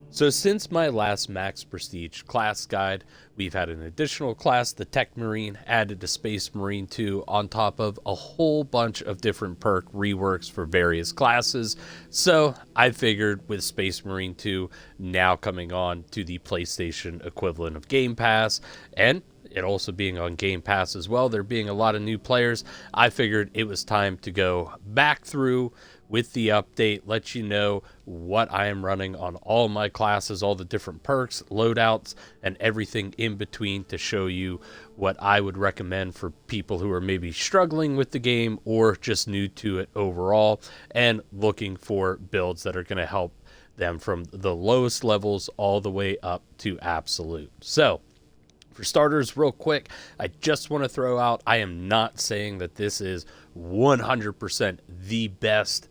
So since my last Max Prestige class guide, we've had an additional class, the Tech Marine, added to Space Marine 2 on top of a whole bunch of different perk reworks for various classes. So I figured with Space Marine 2 now coming on to the PlayStation equivalent of Game Pass, and it also being on Game Pass as well, there being a lot of new players, I figured it was time to go back through with the update, let you know what I am running on all my classes, all the different perks, loadouts, and everything in between to show you what I would recommend for people who are maybe struggling with the game or just new to it overall and looking for builds that are going to help them from the lowest levels all the way up to absolute. So, for starters, real quick, I just want to throw out, I am not saying that this is 100% the best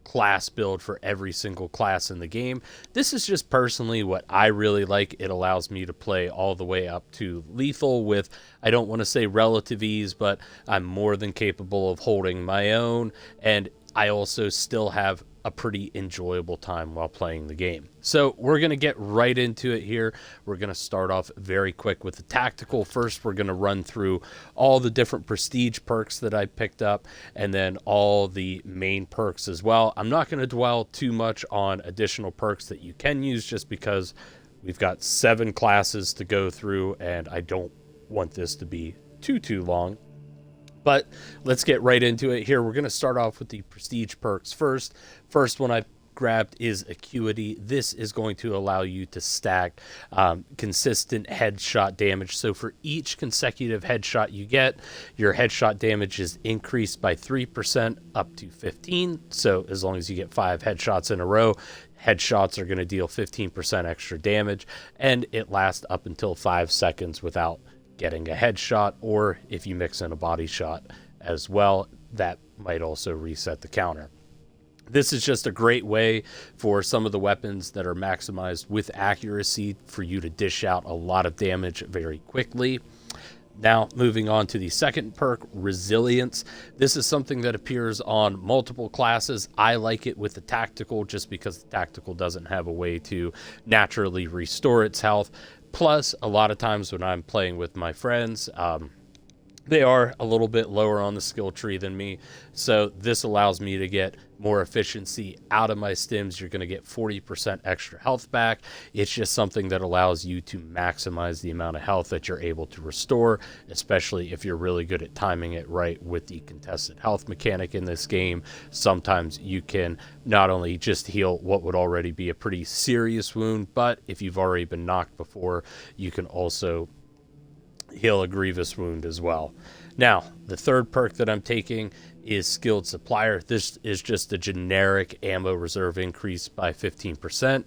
class build for every single class in the game. This is just personally what I really like. It allows me to play all the way up to lethal with, I don't want to say relative ease, but I'm more than capable of holding my own, and I also still have a pretty enjoyable time while playing the game. So we're going to get right into it here. We're going to start off very quick with the tactical. First, we're going to run through all the different prestige perks that I picked up and then all the main perks as well. I'm not going to dwell too much on additional perks that you can use just because we've got 7 classes to go through and I don't want this to be too long. But let's get right into it here. We're going to start off with the prestige perks first. First one I grabbed is Acuity. This is going to allow you to stack consistent headshot damage. So for each consecutive headshot you get, your headshot damage is increased by 3% up to 15. So as long as you get 5 headshots in a row, headshots are going to deal 15% extra damage, and it lasts up until 5 seconds without getting a headshot, or if you mix in a body shot as well, that might also reset the counter. This is just a great way for some of the weapons that are maximized with accuracy for you to dish out a lot of damage very quickly. Now, moving on to the second perk, Resilience. This is something that appears on multiple classes. I like it with the tactical just because the tactical doesn't have a way to naturally restore its health. Plus, a lot of times when I'm playing with my friends, they are a little bit lower on the skill tree than me, so this allows me to get more efficiency out of my stims. You're going to get 40% extra health back. It's just something that allows you to maximize the amount of health that you're able to restore, especially if you're really good at timing it right with the contested health mechanic in this game. Sometimes you can not only just heal what would already be a pretty serious wound, but if you've already been knocked before, you can also heal a grievous wound as well. Now, the third perk that I'm taking is Skilled Supplier. This is just a generic ammo reserve increase by 15%.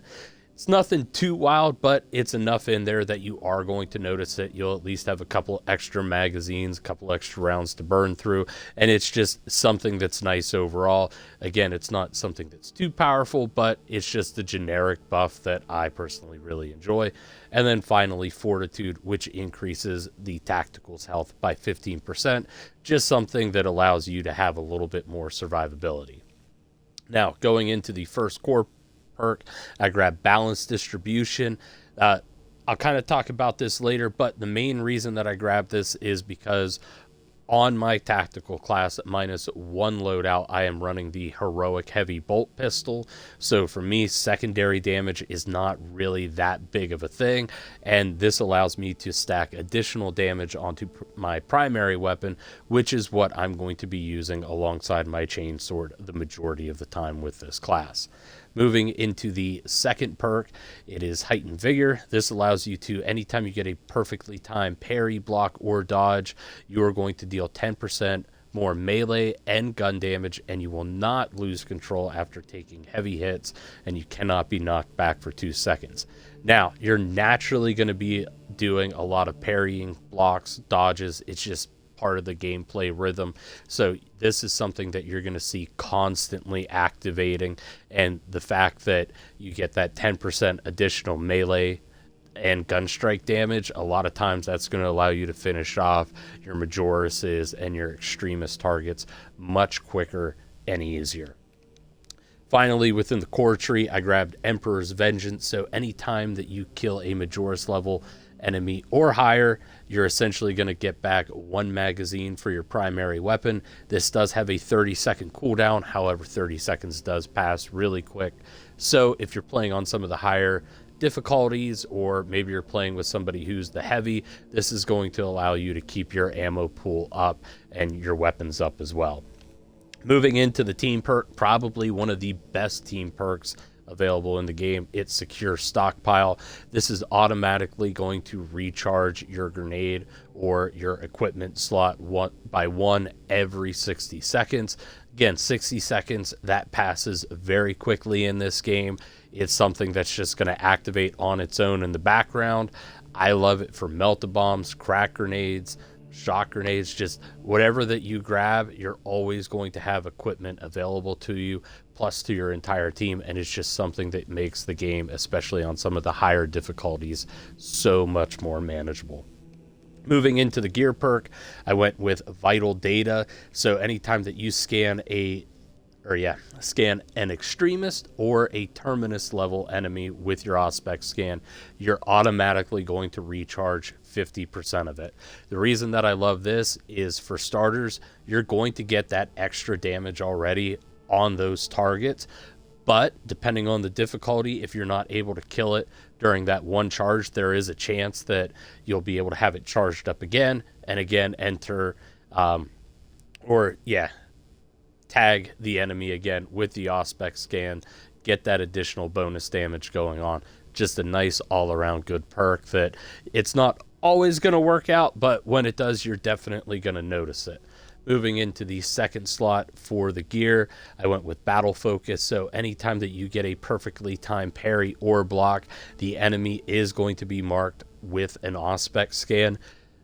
It's nothing too wild, but it's enough in there that you are going to notice it. You'll at least have a couple extra magazines, a couple extra rounds to burn through, and it's just something that's nice overall. Again, it's not something that's too powerful, but it's just the generic buff that I personally really enjoy. And then finally, Fortitude, which increases the tactical's health by 15%, just something that allows you to have a little bit more survivability. Now, going into the first core perk, I grabbed Balanced Distribution. I'll kind of talk about this later, but the main reason that I grabbed this is because on my tactical class at -1 loadout, I am running the Heroic Heavy Bolt Pistol. So for me, secondary damage is not really that big of a thing, and this allows me to stack additional damage onto my primary weapon, which is what I'm going to be using alongside my chainsword the majority of the time with this class. Moving into the second perk, it is Heightened Vigor. This allows you to, anytime you get a perfectly timed parry, block, or dodge, you are going to deal 10% more melee and gun damage, and you will not lose control after taking heavy hits, and you cannot be knocked back for 2 seconds. Now, you're naturally going to be doing a lot of parrying, blocks, dodges. It's just part of the gameplay rhythm. So this is something that you're going to see constantly activating, and the fact that you get that 10% additional melee and gun strike damage, a lot of times that's going to allow you to finish off your Majoruses and your extremist targets much quicker and easier. Finally, within the core tree, I grabbed Emperor's Vengeance. So anytime that you kill a Majoris level enemy or higher, you're essentially going to get back 1 magazine for your primary weapon. This does have a 30-second cooldown. However, 30 seconds does pass really quick. So if you're playing on some of the higher difficulties, or maybe you're playing with somebody who's the heavy, this is going to allow you to keep your ammo pool up and your weapons up as well. Moving into the team perk, probably one of the best team perks available in the game. It's Secure Stockpile. This is automatically going to recharge your grenade or your equipment slot by one every 60 seconds. Again, 60 seconds, that passes very quickly in this game. It's something that's just going to activate on its own in the background. I love it for melt-a-bombs, crack grenades, shock grenades, just whatever that you grab, you're always going to have equipment available to you, plus to your entire team, and it's just something that makes the game, especially on some of the higher difficulties, so much more manageable. Moving into the gear perk, I went with Vital Data. So anytime that you scan an extremist or a terminus level enemy with your Auspex scan, you're automatically going to recharge 50% of it. The reason that I love this is, for starters, you're going to get that extra damage already on those targets, but depending on the difficulty, if you're not able to kill it during that one charge, there is a chance that you'll be able to have it charged up again and again, tag the enemy again with the Auspex scan, get that additional bonus damage going on. Just a nice all-around good perk that it's not always going to work out, but when it does, you're definitely going to notice it. Moving into the second slot for the gear, I went with Battle Focus. So anytime that you get a perfectly timed parry or block, the enemy is going to be marked with an Auspex scan.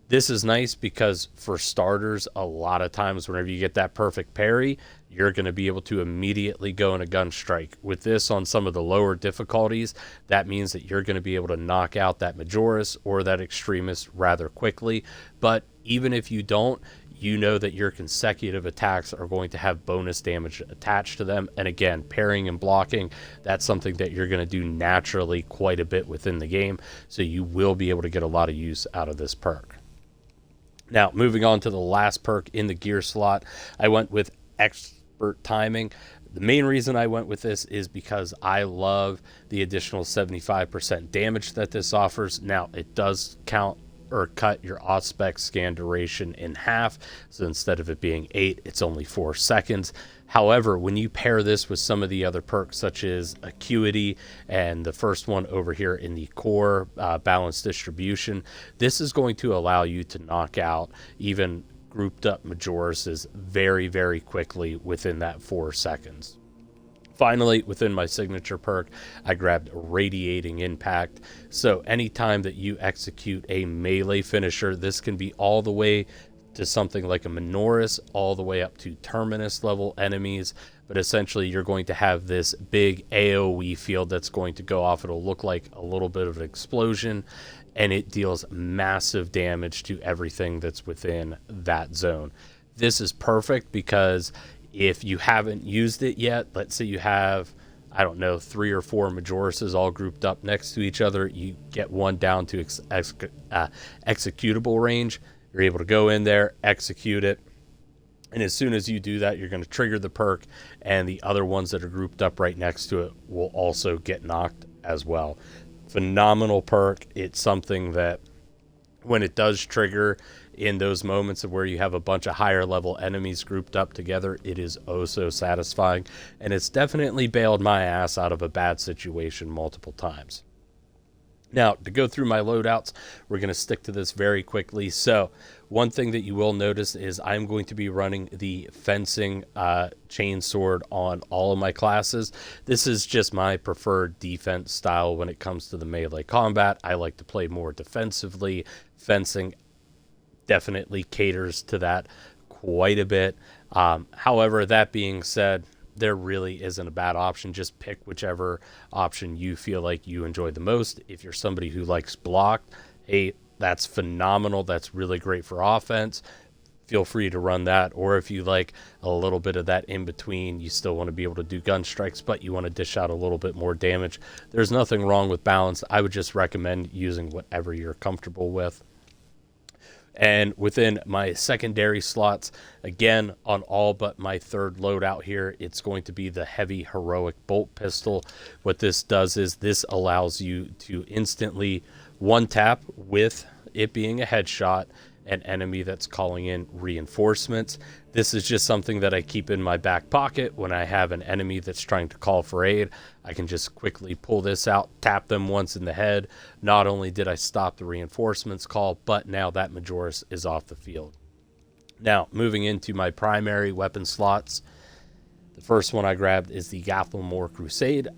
This is nice because, for starters, a lot of times whenever you get that perfect parry, you're going to be able to immediately go in a gun strike. With this on some of the lower difficulties, that means that you're going to be able to knock out that Majoris or that Extremist rather quickly. But even if you don't, you know that your consecutive attacks are going to have bonus damage attached to them. And again, parrying and blocking, that's something that you're going to do naturally quite a bit within the game. So you will be able to get a lot of use out of this perk. Now, moving on to the last perk in the gear slot, I went with Expert Timing. The main reason I went with this is because I love the additional 75% damage that this offers. Now, it does count or cut your Auspex scan duration in half. So instead of it being 8, it's only 4 seconds. However, when you pair this with some of the other perks, such as Acuity and the first one over here in the core, Balanced Distribution, this is going to allow you to knock out even grouped up Majorises very, very quickly within that 4 seconds. Finally, within my signature perk, I grabbed Radiating Impact. So anytime that you execute a melee finisher, this can be all the way to something like a Minoris, all the way up to Terminus level enemies. But essentially, you're going to have this big AoE field that's going to go off. It'll look like a little bit of an explosion, and it deals massive damage to everything that's within that zone. This is perfect because if you haven't used it yet, let's say you have, 3 or 4 Majorises all grouped up next to each other, you get one down to executable range, you're able to go in there, execute it, and as soon as you do that, you're going to trigger the perk, and the other ones that are grouped up right next to it will also get knocked as well. Phenomenal perk. It's something that, when it does trigger in those moments of where you have a bunch of higher level enemies grouped up together, it is oh so satisfying, and it's definitely bailed my ass out of a bad situation multiple times. Now, to go through my loadouts, we're going to stick to this very quickly. So one thing that you will notice is I'm going to be running the fencing chainsword on all of my classes. This is just my preferred defense style when it comes to the melee combat. I like to play more defensively. Fencing definitely caters to that quite a bit. However, that being said, there really isn't a bad option. Just pick whichever option you feel like you enjoy the most. If you're somebody who likes blocked, hey, that's phenomenal. That's really great for offense. feel free to run that. Or if you like a little bit of that in between, you still want to be able to do gun strikes, but you want to dish out a little bit more damage, there's nothing wrong with balance. I would just recommend using whatever you're comfortable with. And within my secondary slots, again, on all but my third loadout here, it's going to be the heavy heroic bolt pistol. What this does is this allows you to instantly one tap, with it being a headshot, an enemy that's calling in reinforcements. This is just something that I keep in my back pocket when I have an enemy that's trying to call for aid. I can just quickly pull this out, tap them once in the head. Not only did I stop the reinforcements call, but now that Majoris is off the field. Now, moving into my primary weapon slots, the first one I grabbed is the Gathelmore Crusade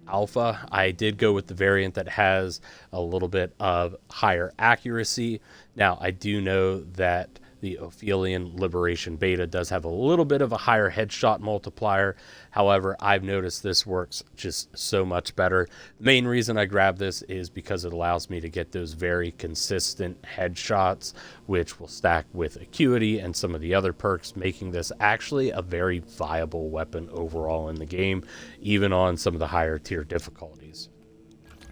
Alpha. I did go with the variant that has a little bit of higher accuracy. Now, I do know that the Ophelian Liberation Beta does have a little bit of a higher headshot multiplier. However, I've noticed this works just so much better. The main reason I grabbed this is because it allows me to get those very consistent headshots, which will stack with Acuity and some of the other perks, making this actually a very viable weapon overall in the game, even on some of the higher tier difficulties.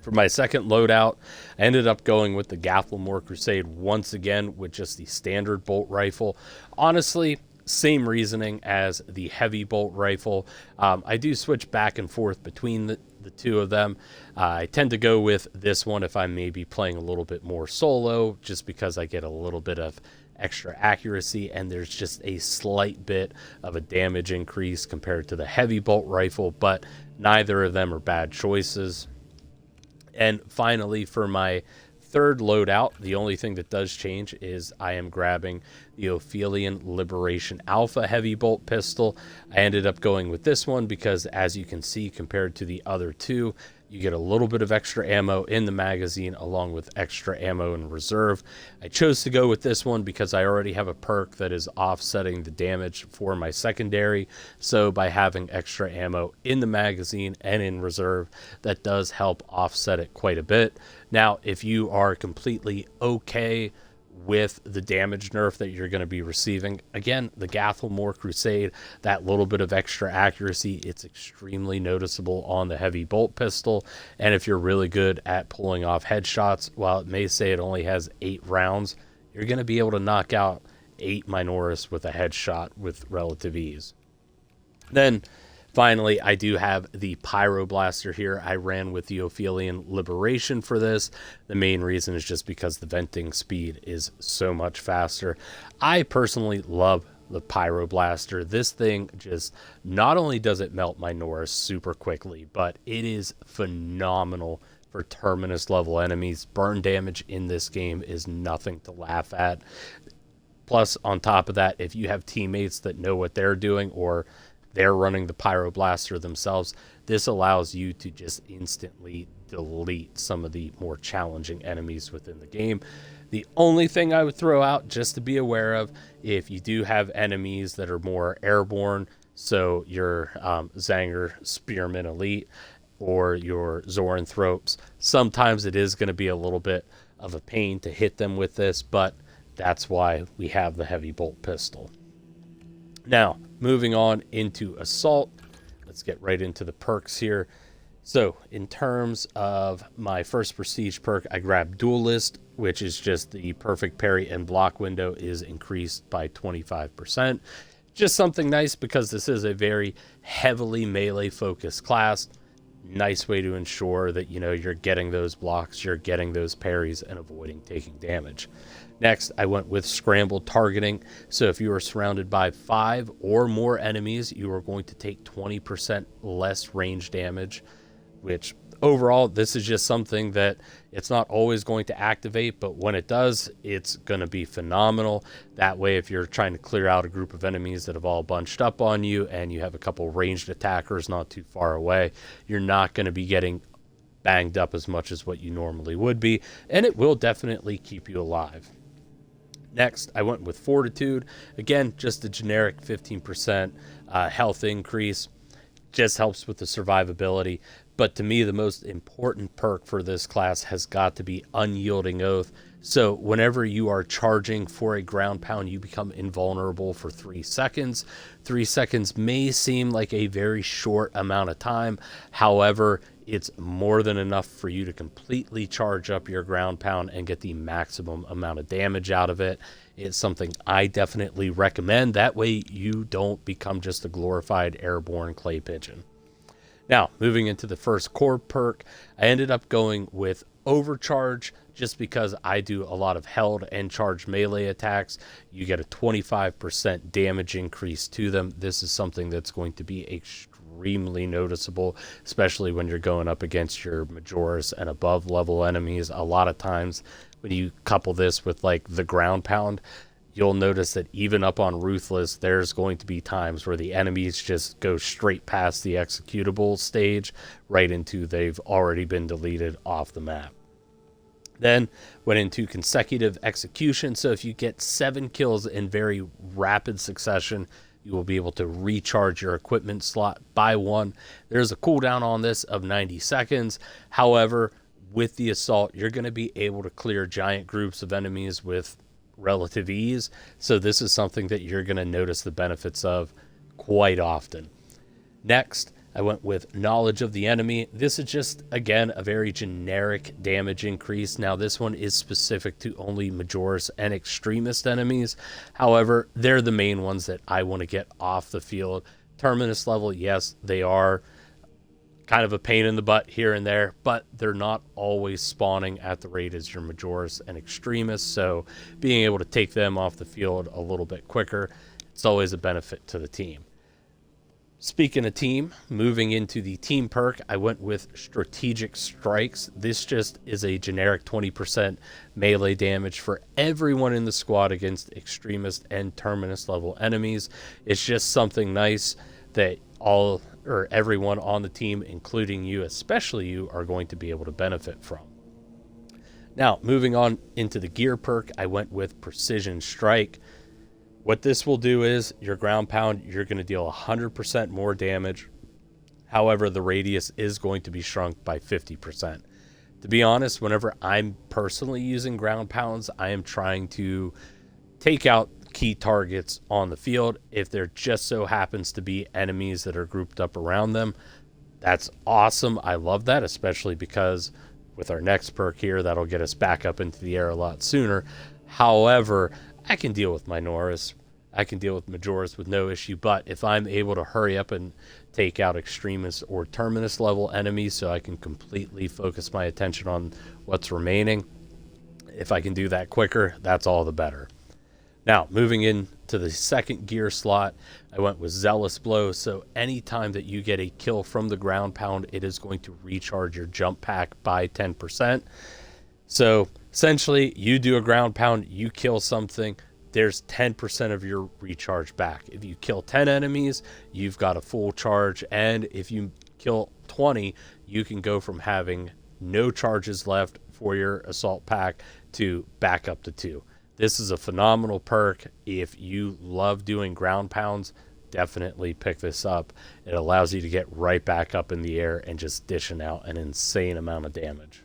For my second loadout, I ended up going with the Gathelmore Crusade once again with just the standard bolt rifle. Honestly, same reasoning as the heavy bolt rifle. I do switch back and forth between the two of them. I tend to go with this one if I may be playing a little bit more solo, just because I get a little bit of extra accuracy and there's just a slight bit of a damage increase compared to the heavy bolt rifle, but neither of them are bad choices. And finally, for my third loadout, the only thing that does change is I am grabbing the Ophelian Liberation Alpha heavy bolt pistol. I ended up going with this one because, as you can see, compared to the other two, you get a little bit of extra ammo in the magazine along with extra ammo in reserve. I chose to go with this one because I already have a perk that is offsetting the damage for my secondary. So by having extra ammo in the magazine and in reserve, that does help offset it quite a bit. Now, if you are completely okay with the damage nerf that you're going to be receiving, again, the Gathelmore Crusade, that little bit of extra accuracy, it's extremely noticeable on the heavy bolt pistol. And if you're really good at pulling off headshots, while it may say it only has 8 rounds, you're going to be able to knock out 8 Minoris with a headshot with relative ease. Then finally, I do have the Pyroblaster here. I ran with the Ophelian Liberation for this. The main reason is just because the venting speed is so much faster. I personally love the Pyroblaster. This thing just, not only does it melt my Norris super quickly, but it is phenomenal for Terminus level enemies. Burn damage in this game is nothing to laugh at. Plus, on top of that, if you have teammates that know what they're doing, or they're running the Pyroblaster themselves, this allows you to just instantly delete some of the more challenging enemies within the game. The only thing I would throw out, just to be aware of, if you do have enemies that are more airborne, so your Zanger Spearman Elite or your Zoranthropes, sometimes it is going to be a little bit of a pain to hit them with this, but that's why we have the heavy bolt pistol. Now, moving on into Assault, let's get right into the perks here. So, in terms of my first prestige perk, I grabbed Duelist, which is just the perfect parry and block window is increased by 25%. Just something nice because this is a very heavily melee-focused class. Nice way to ensure that, you know, you're getting those blocks, you're getting those parries, and avoiding taking damage. Next, I went with Scrambled Targeting. So if you are surrounded by 5 or more enemies, you are going to take 20% less range damage, which overall, this is just something that it's not always going to activate, but when it does, it's going to be phenomenal. That way, if you're trying to clear out a group of enemies that have all bunched up on you and you have a couple ranged attackers not too far away, you're not going to be getting banged up as much as what you normally would be, and it will definitely keep you alive. Next, I went with Fortitude. Again, just a generic 15% health increase. Just helps with the survivability. But to me, the most important perk for this class has got to be Unyielding Oath. So whenever you are charging for a ground pound, you become invulnerable for 3 seconds. 3 seconds may seem like a very short amount of time. However, it's more than enough for you to completely charge up your ground pound and get the maximum amount of damage out of it. It's something I definitely recommend. That way you don't become just a glorified airborne clay pigeon. Now, moving into the first core perk, I ended up going with Overcharge just because I do a lot of held and charged melee attacks. You get a 25% damage increase to them. This is something that's going to be extremely noticeable, especially when you're going up against your Majoris and above level enemies. A lot of times when you couple this with like the ground pound, you'll notice that even up on Ruthless, there's going to be times where the enemies just go straight past the executable stage right into they've already been deleted off the map. Then went into consecutive execution. So if you get 7 kills in very rapid succession, you will be able to recharge your equipment slot by 1. There's a cooldown on this of 90 seconds. However, with the assault, you're going to be able to clear giant groups of enemies with relative ease. So this is something that you're going to notice the benefits of quite often. Next, I went with Knowledge of the Enemy. This is just, again, a very generic damage increase. Now, this one is specific to only Majoris and Extremist enemies. However, they're the main ones that I want to get off the field. Terminus level, yes, they are kind of a pain in the butt here and there, but they're not always spawning at the rate as your Majoris and Extremists, so being able to take them off the field a little bit quicker, it's always a benefit to the team. Speaking of team, moving into the team perk, I went with Strategic Strikes. This just is a generic 20% melee damage for everyone in the squad against Extremist and Terminus level enemies. It's just something nice that all or everyone on the team, including you, especially you, are going to be able to benefit from. Now, moving on into the gear perk, I went with Precision Strike. What this will do is your ground pound, you're going to deal 100% more damage. However, the radius is going to be shrunk by 50%. To be honest, whenever I'm personally using ground pounds, I am trying to take out key targets on the field. If there just so happens to be enemies that are grouped up around them, that's awesome. I love that, especially because with our next perk here, that'll get us back up into the air a lot sooner. However, I can deal with Minoris. I can deal with Majoris with no issue, but if I'm able to hurry up and take out Extremist or Terminus level enemies so I can completely focus my attention on what's remaining, if I can do that quicker, that's all the better. Now, moving into the second gear slot, I went with Zealous Blow. So anytime that you get a kill from the ground pound, it is going to recharge your jump pack by 10%. So essentially, you do a ground pound, you kill something, there's 10% of your recharge back. If you kill 10 enemies, you've got a full charge. And if you kill 20, you can go from having no charges left for your assault pack to back up to 2. This is a phenomenal perk. If you love doing ground pounds, definitely pick this up. It allows you to get right back up in the air and just dishing out an insane amount of damage.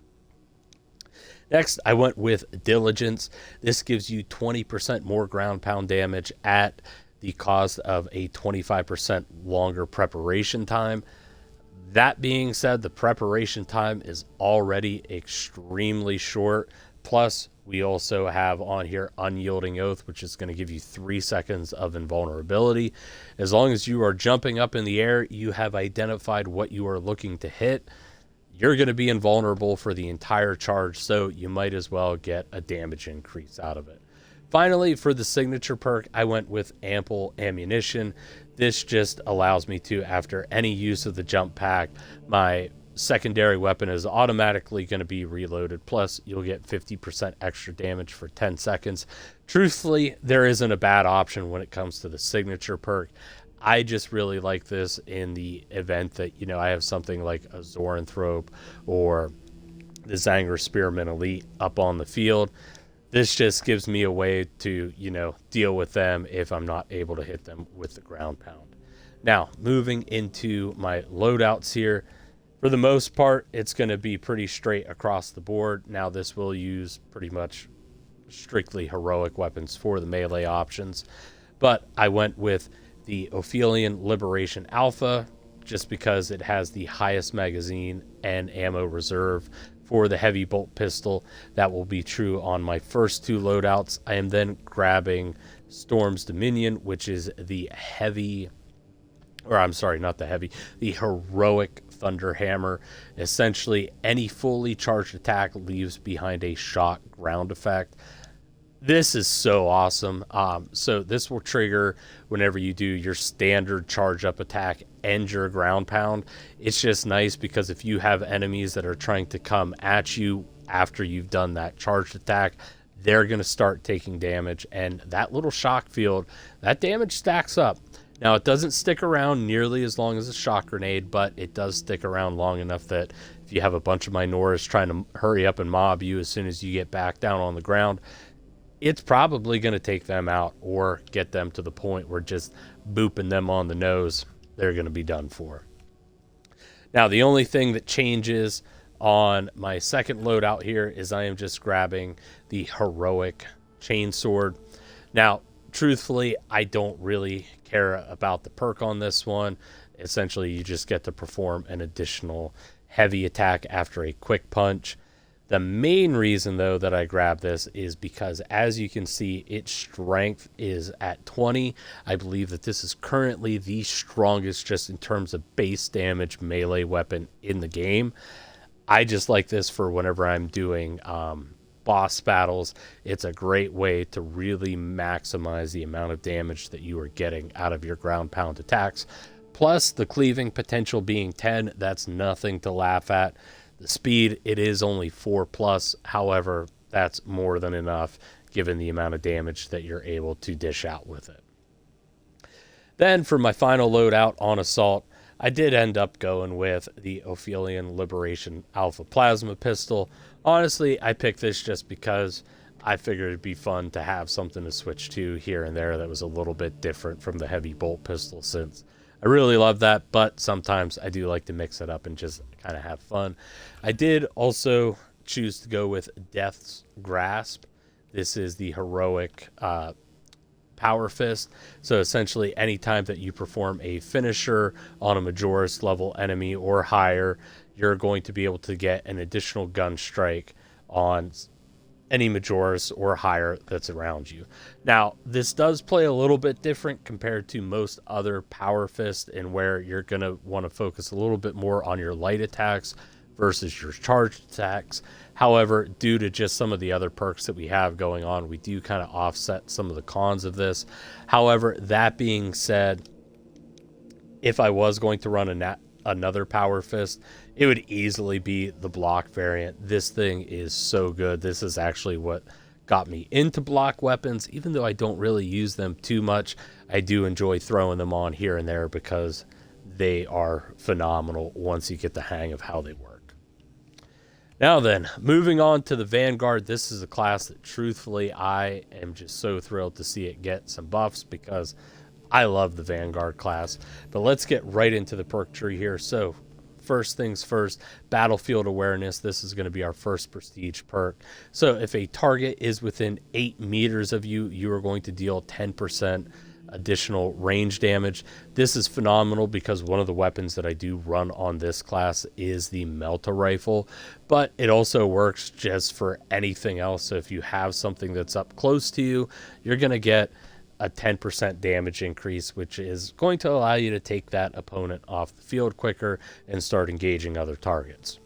Next, I went with Diligence. This gives you 20% more ground pound damage at the cost of a 25% longer preparation time. That being said, the preparation time is already extremely short. Plus, we also have on here Unyielding Oath, which is going to give you 3 seconds of invulnerability. As long as you are jumping up in the air, you have identified what you are looking to hit, you're going to be invulnerable for the entire charge, so you might as well get a damage increase out of it. Finally, for the signature perk, I went with Ample Ammunition. This just allows me to, after any use of the jump pack, my secondary weapon is automatically going to be reloaded, plus you'll get 50% extra damage for 10 seconds. Truthfully, there isn't a bad option when it comes to the signature perk. I just really like this in the event that, I have something like a Zoranthrope or the Zanger Spearman Elite up on the field. This just gives me a way to, deal with them if I'm not able to hit them with the ground pound. Now, moving into my loadouts here, For the most part, it's going to be pretty straight across the board. Now, this will use pretty much strictly heroic weapons for the melee options, but I went with the Ophelian Liberation Alpha just because it has the highest magazine and ammo reserve for the heavy bolt pistol. That will be true on my first two loadouts. I am then grabbing Storm's Dominion, which is the heavy, or I'm sorry, not the heavy, the heroic Thunder Hammer. Essentially, any fully charged attack leaves behind a shock ground effect. This is so awesome. So this will trigger whenever you do your standard charge up attack and your ground pound. It's just nice because if you have enemies that are trying to come at you after you've done that charged attack, they're going to start taking damage. And that little shock field, that damage stacks up. Now, it doesn't stick around nearly as long as a shock grenade, but it does stick around long enough that if you have a bunch of Minoras trying to hurry up and mob you as soon as you get back down on the ground, it's probably going to take them out or get them to the point where just booping them on the nose, they're going to be done for. Now, the only thing that changes on my second loadout here is I am just grabbing the heroic chainsword. Now, truthfully, I don't really care about the perk on this one. Essentially, you just get to perform an additional heavy attack after a quick punch. The main reason, though, that I grabbed this is because, as you can see, its strength is at 20. I believe that this is currently the strongest just in terms of base damage melee weapon in the game. I just like this for whenever I'm doing boss battles. It's a great way to really maximize the amount of damage that you are getting out of your ground pound attacks. Plus, the cleaving potential being 10, that's nothing to laugh at. The speed, it is only 4+. However, that's more than enough given the amount of damage that you're able to dish out with it. Then for my final loadout on Assault, I did end up going with the Ophelian Liberation Alpha Plasma Pistol. Honestly, I picked this just because I figured it'd be fun to have something to switch to here and there that was a little bit different from the heavy bolt pistol, since I really love that, but sometimes I do like to mix it up and just kind of have fun. I did also choose to go with Death's Grasp. This is the heroic Power Fist. So essentially, anytime that you perform a finisher on a Majoris level enemy or higher, you're going to be able to get an additional gun strike on any Majoris or higher that's around you. Now, this does play a little bit different compared to most other Power Fist, in where you're going to want to focus a little bit more on your light attacks versus your charged attacks. However, due to just some of the other perks that we have going on, we do kind of offset some of the cons of this. However, that being said, if I was going to run another Power Fist, it would easily be the block variant. This thing is so good. This is actually what got me into block weapons. Even though I don't really use them too much, I do enjoy throwing them on here and there because they are phenomenal once you get the hang of how they work. Now then, moving on to the Vanguard. This is a class that truthfully I am just so thrilled to see it get some buffs because I love the Vanguard class. But let's get right into the perk tree here. So first things first, Battlefield Awareness. This is going to be our first prestige perk. So if a target is within 8 meters of you, you are going to deal 10% additional range damage. This is phenomenal because one of the weapons that I do run on this class is the Melta rifle, but it also works just for anything else. So if you have something that's up close to you, you're going to get a 10% damage increase, which is going to allow you to take that opponent off the field quicker and start engaging other targets.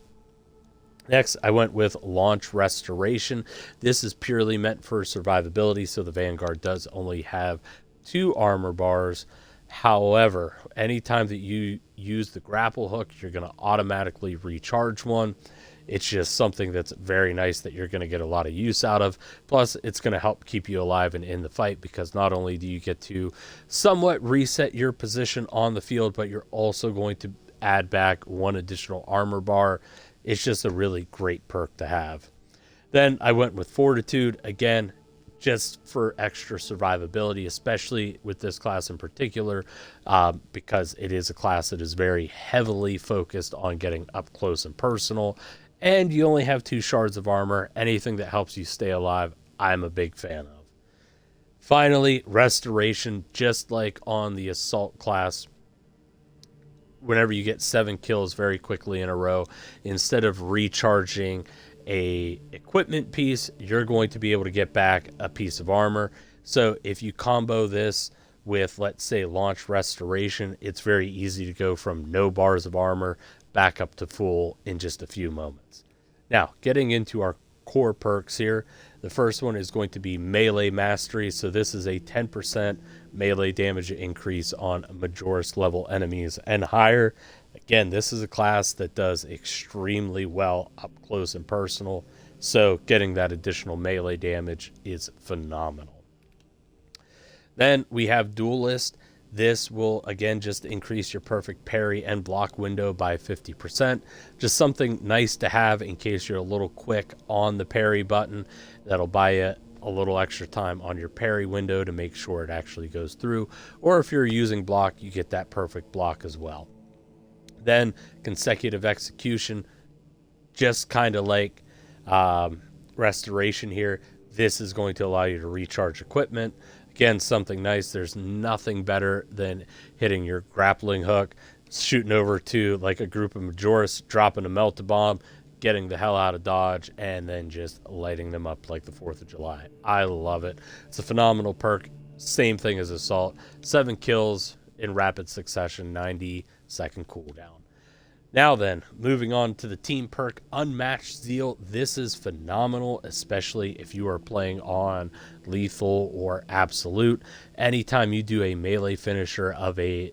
Next, I went with Launch Restoration. This is purely meant for survivability, so the Vanguard does only have 2 armor bars. However, anytime that you use the grapple hook, you're going to automatically recharge one. It's just something that's very nice that you're going to get a lot of use out of. Plus, it's going to help keep you alive and in the fight, because not only do you get to somewhat reset your position on the field, but you're also going to add back 1 additional armor bar. It's just a really great perk to have. Then I went with Fortitude. Again, just for extra survivability, especially with this class in particular, because it is a class that is very heavily focused on getting up close and personal, and you only have 2 shards of armor. Anything that helps you stay alive, I'm a big fan of. Finally, restoration, just like on the assault class. Whenever you get 7 kills very quickly in a row, instead of recharging a equipment piece, you're going to be able to get back a piece of armor. So if you combo this with, let's say, launch restoration, it's very easy to go from no bars of armor back up to full in just a few moments. Now, getting into our core perks here, the first one is going to be melee mastery. So this is a 10% melee damage increase on Majoris level enemies and higher. Again, this is a class that does extremely well up close and personal, so getting that additional melee damage is phenomenal. Then we have Duelist. This will, again, just increase your perfect parry and block window by 50%. Just something nice to have in case you're a little quick on the parry button. That'll buy you a little extra time on your parry window to make sure it actually goes through. Or if you're using block, you get that perfect block as well. Then consecutive execution, just kind of like restoration here. This is going to allow you to recharge equipment. Again, something nice. There's nothing better than hitting your grappling hook, shooting over to like a group of Majoris, dropping a melt-a-bomb, getting the hell out of Dodge, and then just lighting them up like the 4th of July. I love it. It's a phenomenal perk. Same thing as Assault. 7 kills in rapid succession, 90-second cooldown. Now then, moving on to the team perk, Unmatched Zeal. This is phenomenal, especially if you are playing on Lethal or Absolute. Anytime you do a melee finisher of an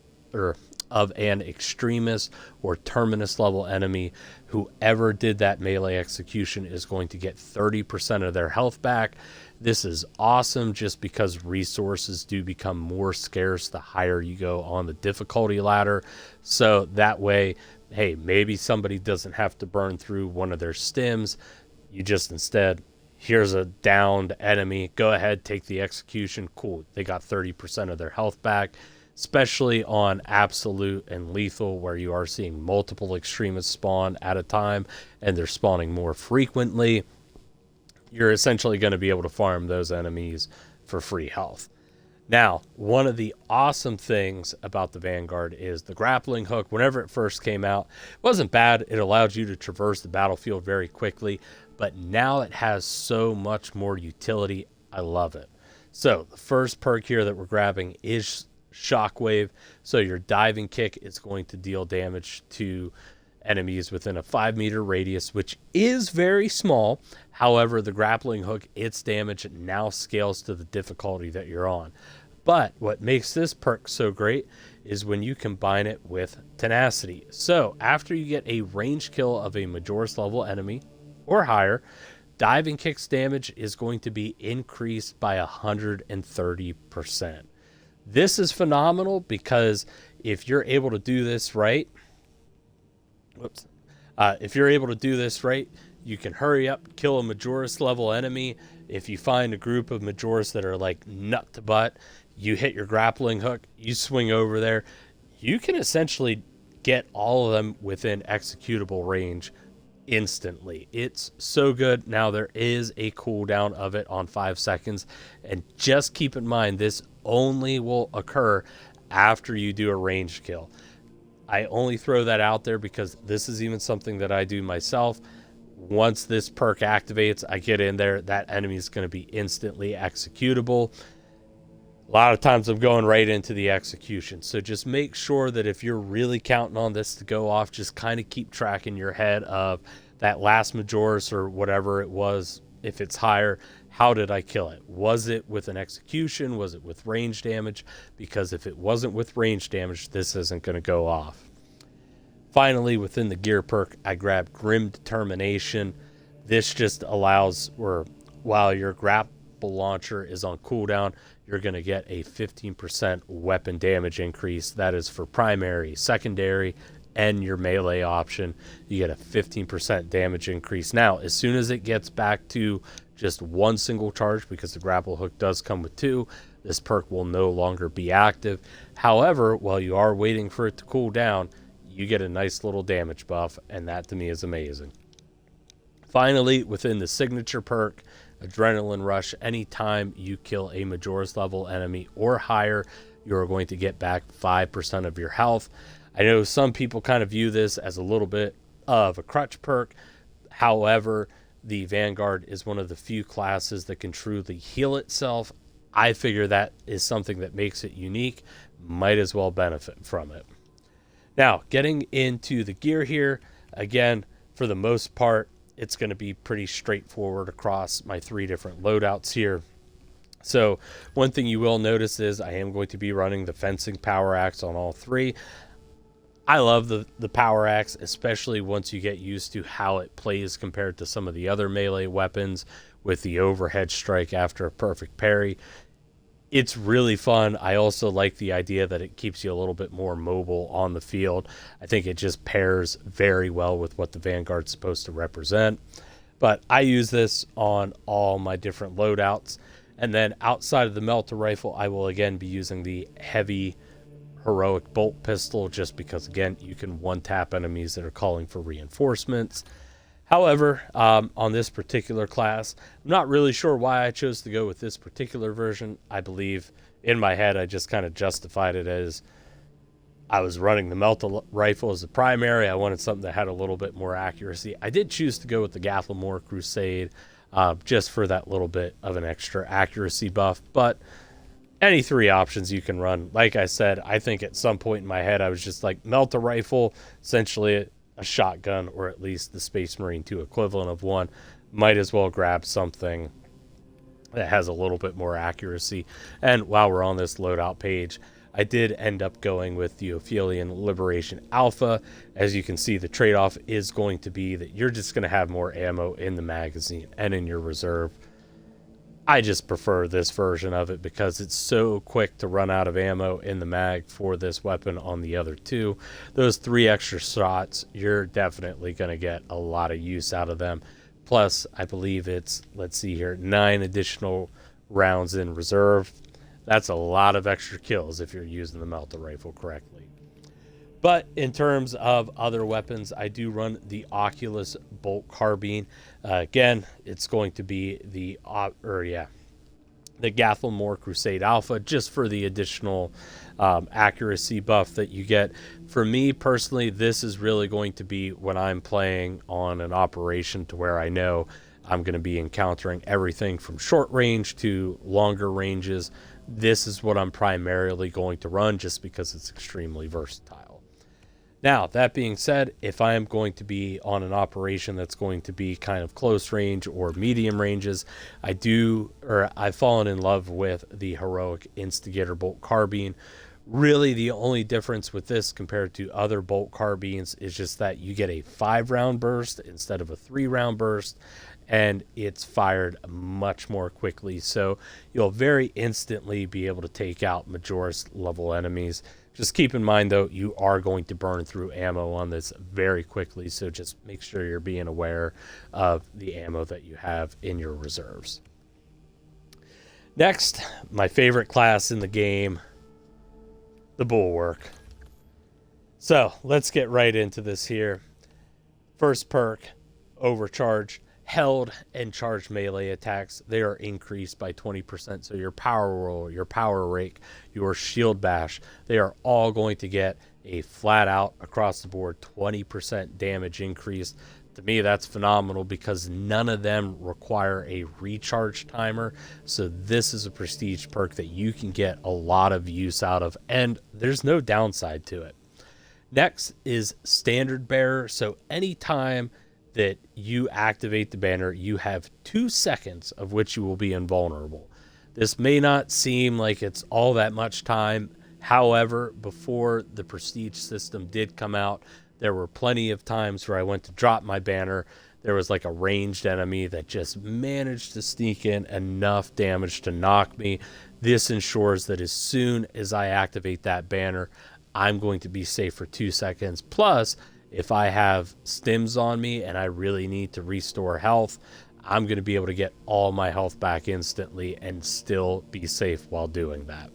Extremist or Terminus level enemy, whoever did that melee execution is going to get 30% of their health back. This is awesome just because resources do become more scarce the higher you go on the difficulty ladder. So that way, hey, maybe somebody doesn't have to burn through one of their stims. You just instead, here's a downed enemy. Go ahead, take the execution. Cool. They got 30% of their health back, especially on Absolute and Lethal, where you are seeing multiple extremists spawn at a time and they're spawning more frequently. You're essentially going to be able to farm those enemies for free health. Now, one of the awesome things about the Vanguard is the grappling hook. Whenever it first came out, it wasn't bad. It allowed you to traverse the battlefield very quickly, but now it has so much more utility. I love it. So the first perk here that we're grabbing is Shockwave. So your diving kick is going to deal damage to enemies within a 5-meter radius, which is very small. However, the grappling hook, its damage now scales to the difficulty that you're on. But what makes this perk so great is when you combine it with Tenacity. So after you get a range kill of a Majoris level enemy or higher, diving kick's damage is going to be increased by 130%. This is phenomenal because if you're able to do this right, you can hurry up, kill a Majoris level enemy. If you find a group of Majoris that are like nut to butt, you hit your grappling hook, you swing over there, you can essentially get all of them within executable range instantly. It's so good. Now there is a cooldown of it on 5 seconds, and just keep in mind this only will occur after you do a ranged kill. I only throw that out there because this is even something that I do myself. Once this perk activates, I get in there, that enemy is going to be instantly executable. A lot of times I'm going right into the execution. So just make sure that if you're really counting on this to go off, just kind of keep track in your head of that last Majoris or whatever it was. If it's higher, how did I kill it? Was it with an execution? Was it with range damage? Because if it wasn't with range damage, this isn't going to go off. Finally, within the gear perk, I grabbed Grim Determination. This just allows, or while your grapple launcher is on cooldown, you're going to get a 15% weapon damage increase. That is for primary, secondary, and your melee option. You get a 15% damage increase. Now, as soon as it gets back to just one single charge, because the grapple hook does come with two, this perk will no longer be active. However, while you are waiting for it to cool down, you get a nice little damage buff, and that to me is amazing. Finally, within the signature perk, Adrenaline Rush, anytime you kill a Majora's level enemy or higher, you're going to get back 5% of your health. I know some people kind of view this as a little bit of a crutch perk. However, the Vanguard is one of the few classes that can truly heal itself. I figure that is something that makes it unique. Might as well benefit from it. Now, getting into the gear here, again, for the most part, it's going to be pretty straightforward across my 3 different loadouts here. So one thing you will notice is I am going to be running the fencing power axe on all 3. I love the power axe, especially once you get used to how it plays compared to some of the other melee weapons with the overhead strike after a perfect parry. It's really fun. I also like the idea that it keeps you a little bit more mobile on the field. I think it just pairs very well with what the Vanguard's supposed to represent. But I use this on all my different loadouts. And then outside of the melter rifle, I will again be using the heavy heroic bolt pistol, just because, again, you can one-tap enemies that are calling for reinforcements. However, on this particular class, I'm not really sure why I chose to go with this particular version. I believe in my head I just kind of justified it as I was running the melter rifle as the primary. I wanted something that had a little bit more accuracy. I did choose to go with the Gatlamore Crusade just for that little bit of an extra accuracy buff. But any 3 options you can run. Like I said, I think at some point in my head I was just like, melter rifle, essentially a shotgun, or at least the Space Marine 2 equivalent of one. Might as well grab something that has a little bit more accuracy. And while we're on this loadout page, I did end up going with the Ophelian Liberation Alpha. As you can see, the trade-off is going to be that you're just going to have more ammo in the magazine and in your reserve. I just prefer this version of it because it's so quick to run out of ammo in the mag for this weapon on the other 2. Those 3 extra shots, you're definitely going to get a lot of use out of them. Plus, I believe it's, let's see here, 9 additional rounds in reserve. That's a lot of extra kills if you're using the melter rifle correctly. But in terms of other weapons, I do run the Oculus Bolt Carbine. Again, it's going to be the Gatlamore Crusade Alpha, just for the additional accuracy buff that you get. For me personally, this is really going to be when I'm playing on an operation to where I know I'm going to be encountering everything from short range to longer ranges. This is what I'm primarily going to run, just because it's extremely versatile. Now, that being said, if I am going to be on an operation that's going to be kind of close range or medium ranges, I've fallen in love with the Heroic Instigator Bolt Carbine. Really, the only difference with this compared to other bolt carbines is just that you get a 5-round burst instead of a 3-round burst, and it's fired much more quickly. So you'll very instantly be able to take out Majora's level enemies. Just keep in mind, though, you are going to burn through ammo on this very quickly, so just make sure you're being aware of the ammo that you have in your reserves. Next, my favorite class in the game, the Bulwark. So let's get right into this here. First perk, Overcharge. Held and charged melee attacks, they are increased by 20%. So your power roll, your power rake, your shield bash, they are all going to get a flat out across the board 20% damage increase. To me, that's phenomenal because none of them require a recharge timer. So this is a prestige perk that you can get a lot of use out of, and there's no downside to it. Next is Standard Bearer. So anytime that you activate the banner, you have 2 seconds of which you will be invulnerable. This may not seem like it's all that much time. However, before the prestige system did come out, there were plenty of times where I went to drop my banner. There was like a ranged enemy that just managed to sneak in enough damage to knock me. This ensures that as soon as I activate that banner, I'm going to be safe for 2 seconds. Plus, if I have stims on me and I really need to restore health, I'm going to be able to get all my health back instantly and still be safe while doing that.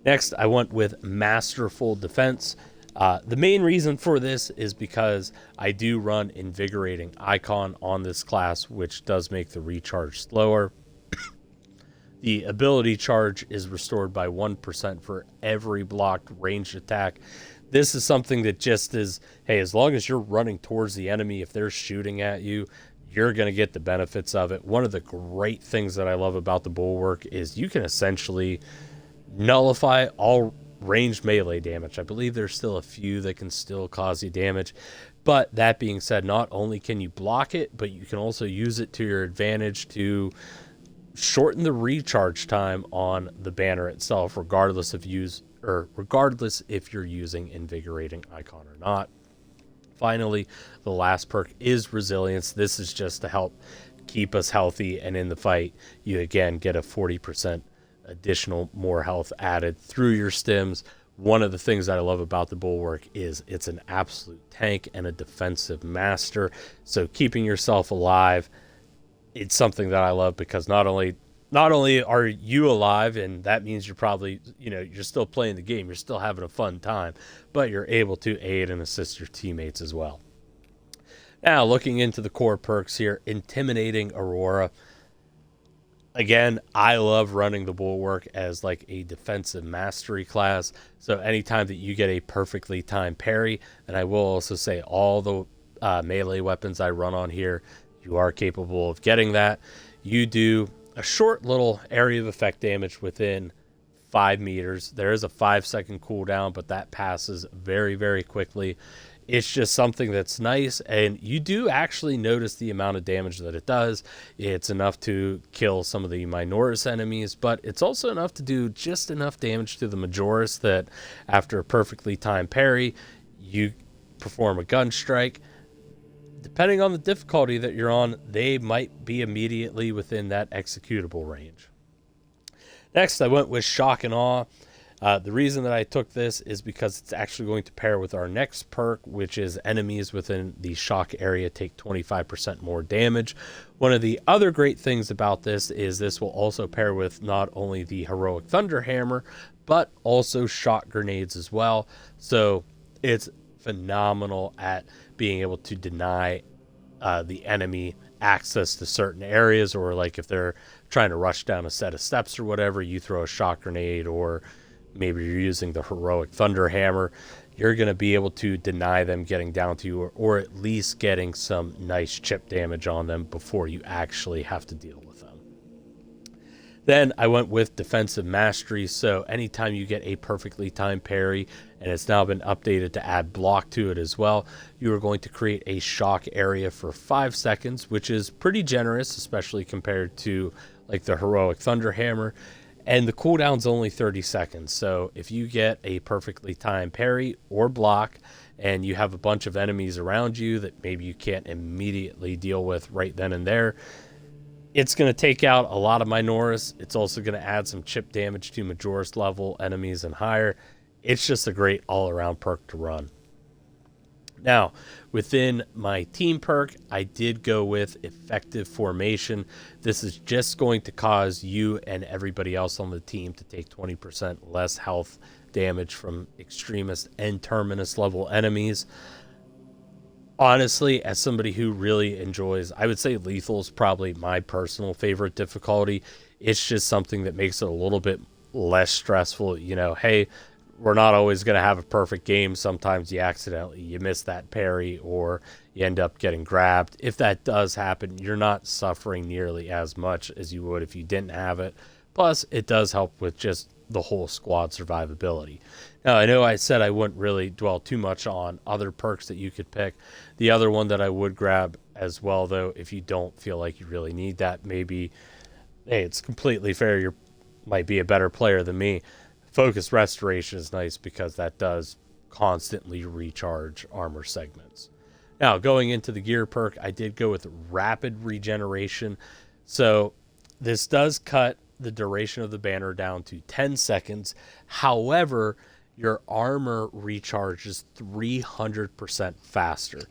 Next, I went with Masterful Defense. The main reason for this is because I do run Invigorating Icon on this class, which does make the recharge slower. The ability charge is restored by 1% for every blocked ranged attack. This is something that just is, hey, as long as you're running towards the enemy, if they're shooting at you, you're going to get the benefits of it. One of the great things that I love about the Bulwark is you can essentially nullify all ranged melee damage. I believe there's still a few that can still cause you damage. But that being said, not only can you block it, but you can also use it to your advantage to shorten the recharge time on the banner itself, regardless if you're using Invigorating Icon or not. Finally, the last perk is Resilience. This is just to help keep us healthy, and in the fight, you again get a 40% additional more health added through your stims. One of the things that I love about the Bulwark is it's an absolute tank and a defensive master. So keeping yourself alive, it's something that I love, because not only are you alive, and that means you're probably, you're still playing the game, you're still having a fun time, but you're able to aid and assist your teammates as well. Now, looking into the core perks here, Intimidating Aurora. Again, I love running the Bulwark as like a defensive mastery class. So anytime that you get a perfectly timed parry, and I will also say all the melee weapons I run on here, you are capable of getting that. You do a short little area of effect damage within 5 meters. There is a 5-second cooldown, but that passes very, very quickly. It's just something that's nice, and you do actually notice the amount of damage that it does. It's enough to kill some of the Minoris enemies, but it's also enough to do just enough damage to the Majoris that after a perfectly timed parry, you perform a gun strike. Depending on the difficulty that you're on, they might be immediately within that executable range. Next, I went with Shock and Awe. The reason that I took this is because it's actually going to pair with our next perk, which is enemies within the shock area take 25% more damage. One of the other great things about this is this will also pair with not only the Heroic Thunder Hammer, but also shock grenades as well. So it's phenomenal at being able to deny the enemy access to certain areas, or like if they're trying to rush down a set of steps or whatever, you throw a shock grenade, or maybe you're using the Heroic Thunder Hammer, you're going to be able to deny them getting down to you, or at least getting some nice chip damage on them before you actually have to deal with them. Then I went with Defensive Mastery. So anytime you get a perfectly timed parry, and it's now been updated to add block to it as well, you are going to create a shock area for 5 seconds, which is pretty generous, especially compared to like the Heroic Thunder Hammer. And the cooldown's only 30 seconds. So if you get a perfectly timed parry or block, and you have a bunch of enemies around you that maybe you can't immediately deal with right then and there, it's going to take out a lot of Minoris. It's also going to add some chip damage to Majoris level enemies and higher. It's just a great all-around perk to run. Now, within my team perk, I did go with Effective Formation. This is just going to cause you and everybody else on the team to take 20% less health damage from Extremist and Terminus level enemies. Honestly, as somebody who really enjoys, I would say lethal is probably my personal favorite difficulty. It's just something that makes it a little bit less stressful. Hey, we're not always going to have a perfect game. Sometimes you miss that parry, or you end up getting grabbed. If that does happen, you're not suffering nearly as much as you would if you didn't have it. Plus, it does help with just the whole squad survivability. Now, I know I said I wouldn't really dwell too much on other perks that you could pick. The other one that I would grab as well, though, if you don't feel like you really need that, maybe, hey, it's completely fair, you might be a better player than me. Focus Restoration is nice because that does constantly recharge armor segments. Now, going into the gear perk, I did go with Rapid Regeneration. So this does cut the duration of the banner down to 10 seconds. However, your armor recharges 300% faster.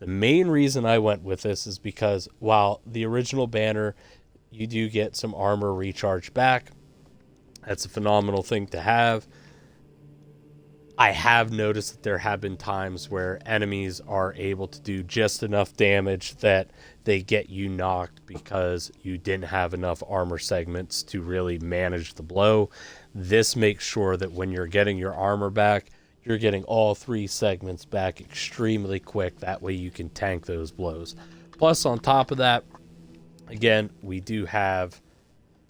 The main reason I went with this is because while the original banner, you do get some armor recharge back. That's a phenomenal thing to have. I have noticed that there have been times where enemies are able to do just enough damage that they get you knocked because you didn't have enough armor segments to really manage the blow. This makes sure that when you're getting your armor back, you're getting all 3 segments back extremely quick. That way you can tank those blows. Plus, on top of that, again, we do have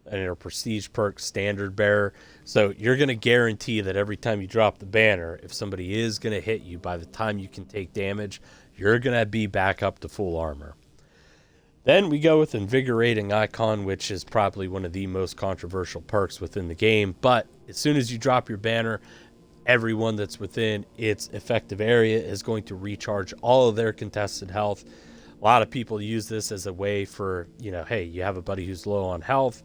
a prestige perk, standard bearer. So you're going to guarantee that every time you drop the banner, if somebody is going to hit you, by the time you can take damage, you're going to be back up to full armor. Then we go with invigorating icon, which is probably one of the most controversial perks within the game. But as soon as you drop your banner, everyone that's within its effective area is going to recharge all of their contested health. A lot of people use this as a way for, hey, you have a buddy who's low on health,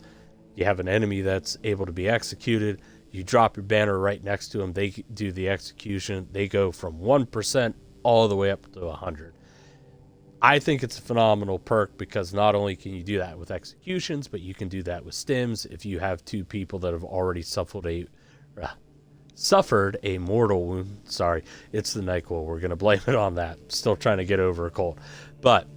you have an enemy that's able to be executed, you drop your banner right next to them, they do the execution, they go from 1% all the way up to 100. I think it's a phenomenal perk because not only can you do that with executions, but you can do that with stims. If you have 2 people that have already suffered a mortal wound, sorry, it's the NyQuil, we're going to blame it on that, still trying to get over a cold, but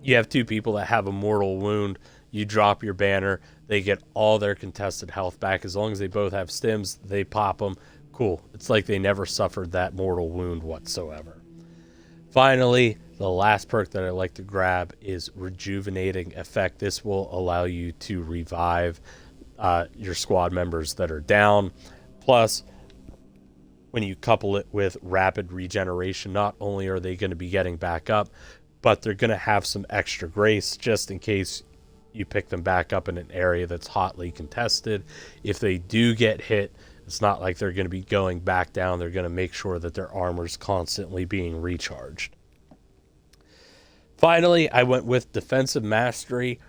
you have 2 people that have a mortal wound, you drop your banner, they get all their contested health back. As long as they both have stims, they pop them. Cool. It's like they never suffered that mortal wound whatsoever. Finally, the last perk that I like to grab is Rejuvenating Effect. This will allow you to revive your squad members that are down. Plus, when you couple it with Rapid Regeneration, not only are they going to be getting back up, but they're going to have some extra grace just in case you pick them back up in an area that's hotly contested. If they do get hit, it's not like they're going to be going back down. They're going to make sure that their armor's constantly being recharged. Finally, I went with Defensive Mastery,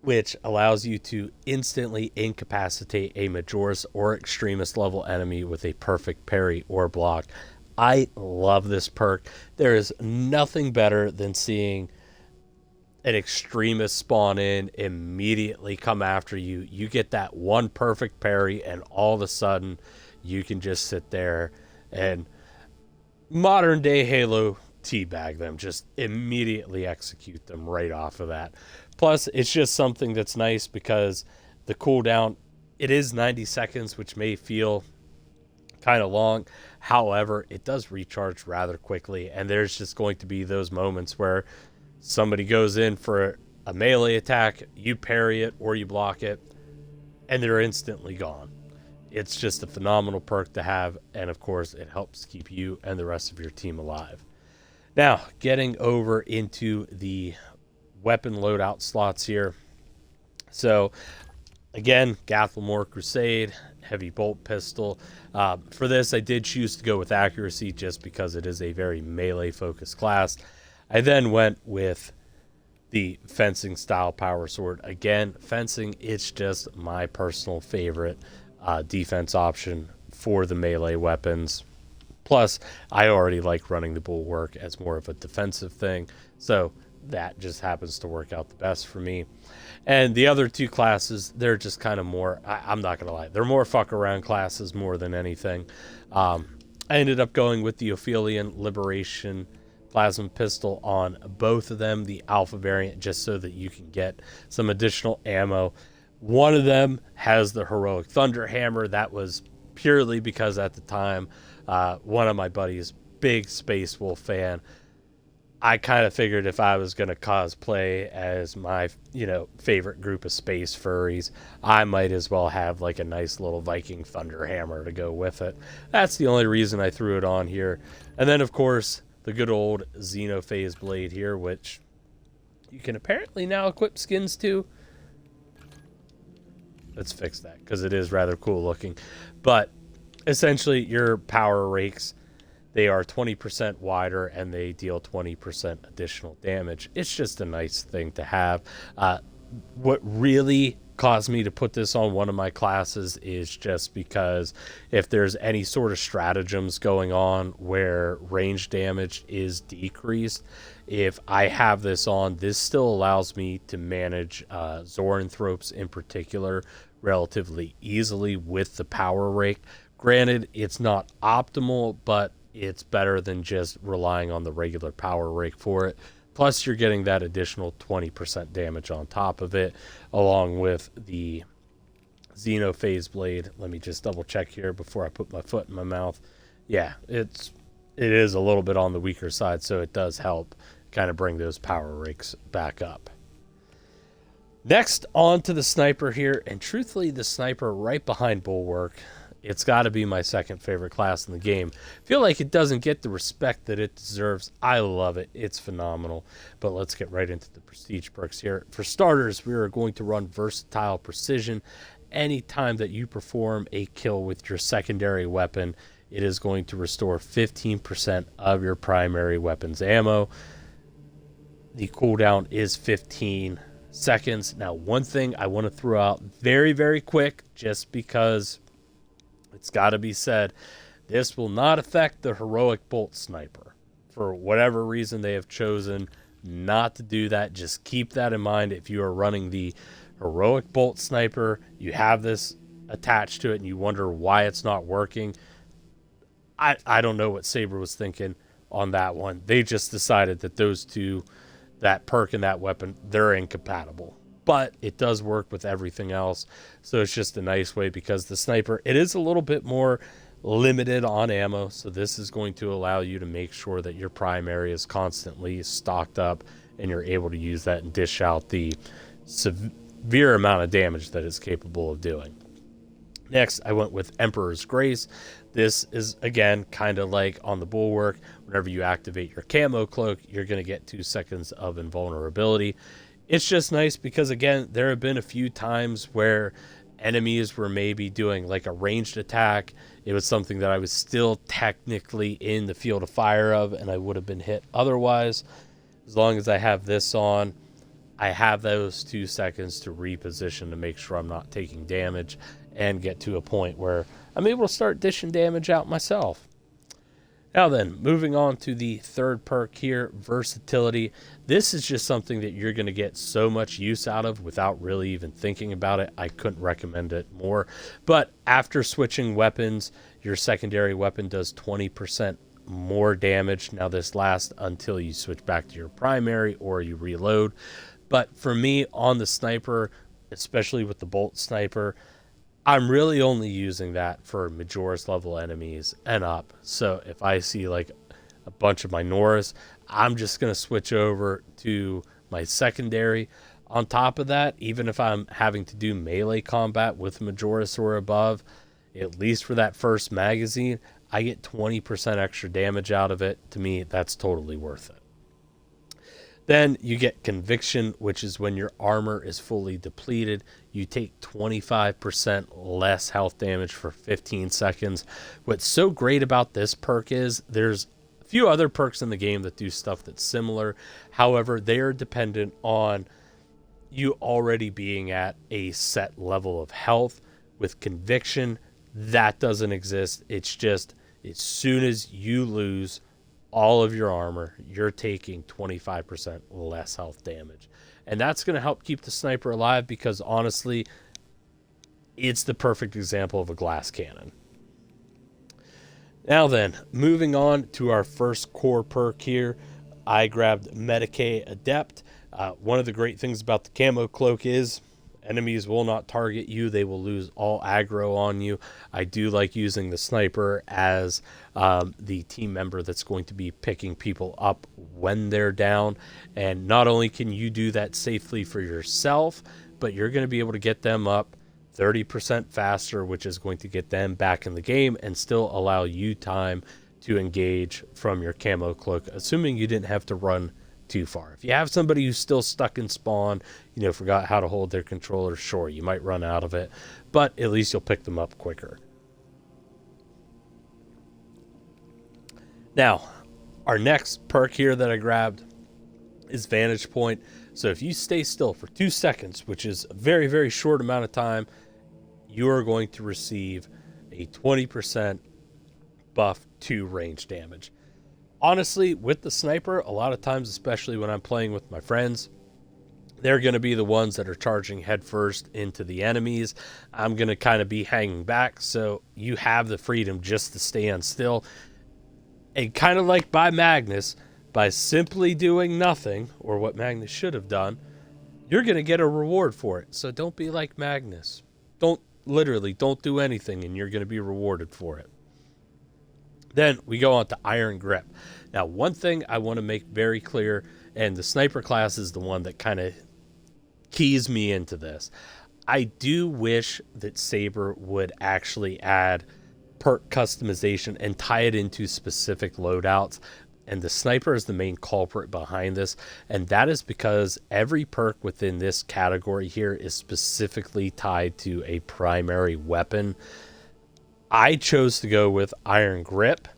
which allows you to instantly incapacitate a Majoris or Extremist level enemy with a perfect parry or block. I love this perk. There is nothing better than seeing an Extremist spawn in, immediately come after you. You get that one perfect parry, and all of a sudden, you can just sit there and modern day Halo teabag them. Just immediately execute them right off of that. Plus, it's just something that's nice because the cooldown, it is 90 seconds, which may feel kind of long. However, it does recharge rather quickly, and there's just going to be those moments where somebody goes in for a melee attack, you parry it or you block it, and they're instantly gone. It's just a phenomenal perk to have, and of course, it helps keep you and the rest of your team alive. Now, getting over into the weapon loadout slots here. So, again, Gathlemore Crusade, heavy bolt pistol. For this, I did choose to go with accuracy just because it is a very melee-focused class. I then went with the fencing style power sword. Again, fencing, it's just my personal favorite defense option for the melee weapons. Plus, I already like running the bulwark as more of a defensive thing, so that just happens to work out the best for me. And the other 2 classes, they're just kind of more, I'm not going to lie, they're more fuck around classes more than anything. I ended up going with the Ophelian Liberation Plasma Pistol on both of them, the alpha variant, just so that you can get some additional ammo. One of them has the Heroic Thunder Hammer. That was purely because at the time, one of my buddies, big Space Wolf fan, I kind of figured if I was going to cosplay as my, favorite group of space furries, I might as well have like a nice little Viking Thunder Hammer to go with it. That's the only reason I threw it on here. And then, of course, the good old Xenophase Blade here, which you can apparently now equip skins to. Let's fix that, because it is rather cool looking. But essentially, your power rakes, they are 20% wider, and they deal 20% additional damage. It's just a nice thing to have. What really caused me to put this on one of my classes is just because if there's any sort of stratagems going on where range damage is decreased, if I have this on, this still allows me to manage Zoranthropes in particular relatively easily with the power rake. Granted, it's not optimal, but it's better than just relying on the regular power rake for it. Plus, you're getting that additional 20% damage on top of it, along with the Xenophase Blade. Let me just double check here before I put my foot in my mouth. Yeah, it is a little bit on the weaker side, so it does help kind of bring those power rakes back up. Next, on to the sniper here, and truthfully, the sniper right behind Bulwark. It's got to be my second favorite class in the game. Feel like it doesn't get the respect that it deserves. I love it. It's phenomenal. But let's get right into the prestige perks here. For starters, we are going to run Versatile Precision. Anytime that you perform a kill with your secondary weapon, it is going to restore 15% of your primary weapon's ammo. The cooldown is 15 seconds. Now, one thing I want to throw out very, very quick, just because it's got to be said, this will not affect the Heroic Bolt Sniper. For whatever reason they have chosen not to do that, just keep that in mind. If you are running the Heroic Bolt Sniper, you have this attached to it, and you wonder why it's not working. I don't know what Saber was thinking on that one. They just decided that those two, that perk and that weapon, they're incompatible. But it does work with everything else. So it's just a nice way, because the sniper, it is a little bit more limited on ammo. So this is going to allow you to make sure that your primary is constantly stocked up, and you're able to use that and dish out the severe amount of damage that it's capable of doing. Next, I went with Emperor's Grace. This is, again, kind of like on the Bulwark. Whenever you activate your camo cloak, you're going to get 2 seconds of invulnerability. It's just nice because, again, there have been a few times where enemies were maybe doing like a ranged attack. It was something that I was still technically in the field of fire of, and I would have been hit otherwise. As long as I have this on, I have those 2 seconds to reposition to make sure I'm not taking damage and get to a point where I'm able to start dishing damage out myself. Now then, moving on to the third perk here, Versatility. This is just something that you're going to get so much use out of without really even thinking about it. I couldn't recommend it more. But after switching weapons, your secondary weapon does 20% more damage. Now this lasts until you switch back to your primary or you reload. But for me, on the sniper, especially with the bolt sniper, I'm really only using that for Majora's level enemies and up. So if I see like a bunch of Minoras, I'm just going to switch over to my secondary. On top of that, even if I'm having to do melee combat with Majora's or above, at least for that first magazine, I get 20% extra damage out of it. To me, that's totally worth it. Then you get Conviction, which is when your armor is fully depleted. You take 25% less health damage for 15 seconds. What's so great about this perk is there's a few other perks in the game that do stuff that's similar. However, they are dependent on you already being at a set level of health. With Conviction, that doesn't exist. It's just as soon as you lose all of your armor, you're taking 25% less health damage. And that's going to help keep the sniper alive, because honestly, it's the perfect example of a glass cannon. Now then, moving on to our first core perk here, I grabbed Medicae Adept. One of the great things about the camo cloak is enemies will not target you. They will lose all aggro on you. I do like using the sniper as the team member that's going to be picking people up when they're down. And not only can you do that safely for yourself, but you're going to be able to get them up 30% faster, which is going to get them back in the game and still allow you time to engage from your camo cloak, assuming you didn't have to run too far. If you have somebody who's still stuck in spawn, forgot how to hold their controller, sure, you might run out of it, but at least you'll pick them up quicker. Now, our next perk here that I grabbed is vantage point. So if you stay still for 2 seconds, which is a very, very short amount of time, you are going to receive a 20% buff to range damage. Honestly, with the sniper, a lot of times, especially when I'm playing with my friends, they're going to be the ones that are charging headfirst into the enemies. I'm going to kind of be hanging back, so you have the freedom just to stand still. And kind of like by Magnus, by simply doing nothing, or what Magnus should have done, you're going to get a reward for it. So don't be like Magnus. Don't do anything, and you're going to be rewarded for it. Then we go on to Iron Grip. Now, one thing I want to make very clear, and the sniper class is the one that kind of keys me into this. I do wish that Saber would actually add perk customization and tie it into specific loadouts. And the sniper is the main culprit behind this. And that is because every perk within this category here is specifically tied to a primary weapon. I chose to go with Iron Grip,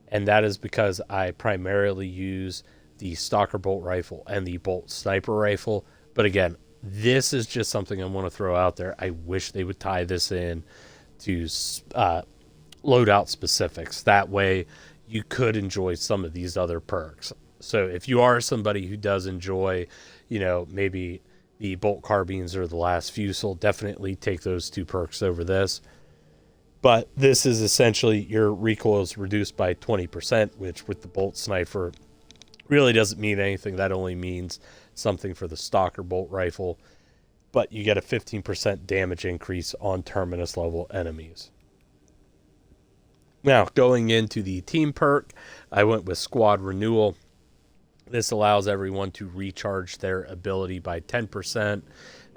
and that is because I primarily use the Stalker Bolt Rifle and the Bolt Sniper Rifle. But again, this is just something I want to throw out there. I wish they would tie this in to loadout specifics. That way you could enjoy some of these other perks. So if you are somebody who does enjoy, maybe the bolt carbines or the last fusel, definitely take those two perks over this. But this is essentially your recoil is reduced by 20%, which with the bolt sniper really doesn't mean anything. That only means something for the Stalker Bolt Rifle. But you get a 15% damage increase on Terminus level enemies. Now, going into the team perk, I went with Squad Renewal. This allows everyone to recharge their ability by 10%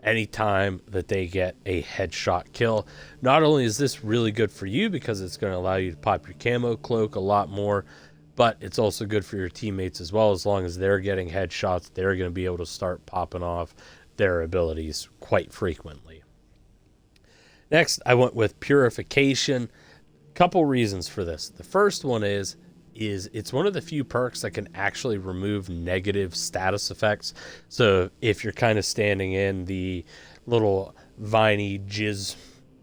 anytime that they get a headshot kill. Not only is this really good for you because it's going to allow you to pop your camo cloak a lot more, but it's also good for your teammates as well. As long as they're getting headshots, they're going to be able to start popping off their abilities quite frequently. Next, I went with Purification. Couple reasons for this. The first one is it's one of the few perks that can actually remove negative status effects. So if you're kind of standing in the little viney jizz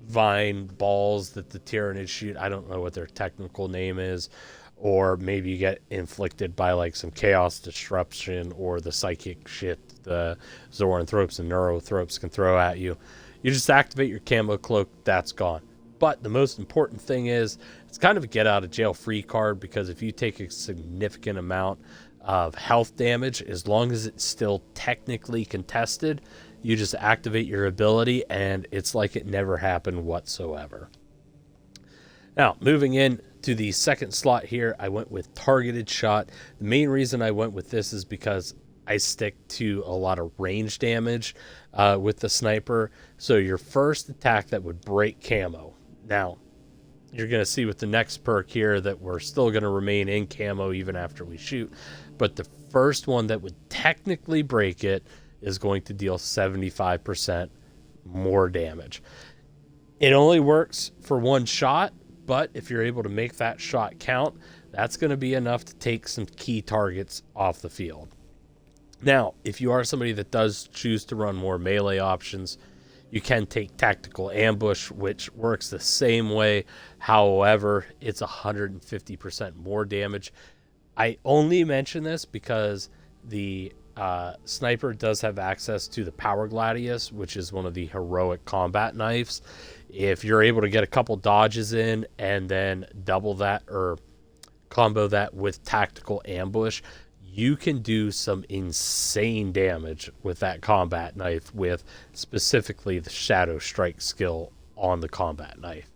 vine balls that the Tyranids shoot, I don't know what their technical name is, or maybe you get inflicted by like some chaos disruption or the psychic shit the Zoranthropes and Neurothropes can throw at you. You just activate your camo cloak, that's gone. But the most important thing is it's kind of a get out of jail free card, because if you take a significant amount of health damage, as long as it's still technically contested, you just activate your ability and it's like it never happened whatsoever. Now, moving in to the second slot here, I went with Targeted Shot. The main reason I went with this is because I stick to a lot of range damage with the sniper. So your first attack that would break camo. Now, you're going to see with the next perk here that we're still going to remain in camo even after we shoot. But the first one that would technically break it is going to deal 75% more damage. It only works for one shot, but if you're able to make that shot count, that's going to be enough to take some key targets off the field. Now, if you are somebody that does choose to run more melee options, you can take Tactical Ambush, which works the same way. However, it's 150% more damage. I only mention this because the sniper does have access to the Power Gladius, which is one of the heroic combat knives. If you're able to get a couple dodges in and then double that or combo that with Tactical Ambush, you can do some insane damage with that combat knife, with specifically the Shadow Strike skill on the combat knife.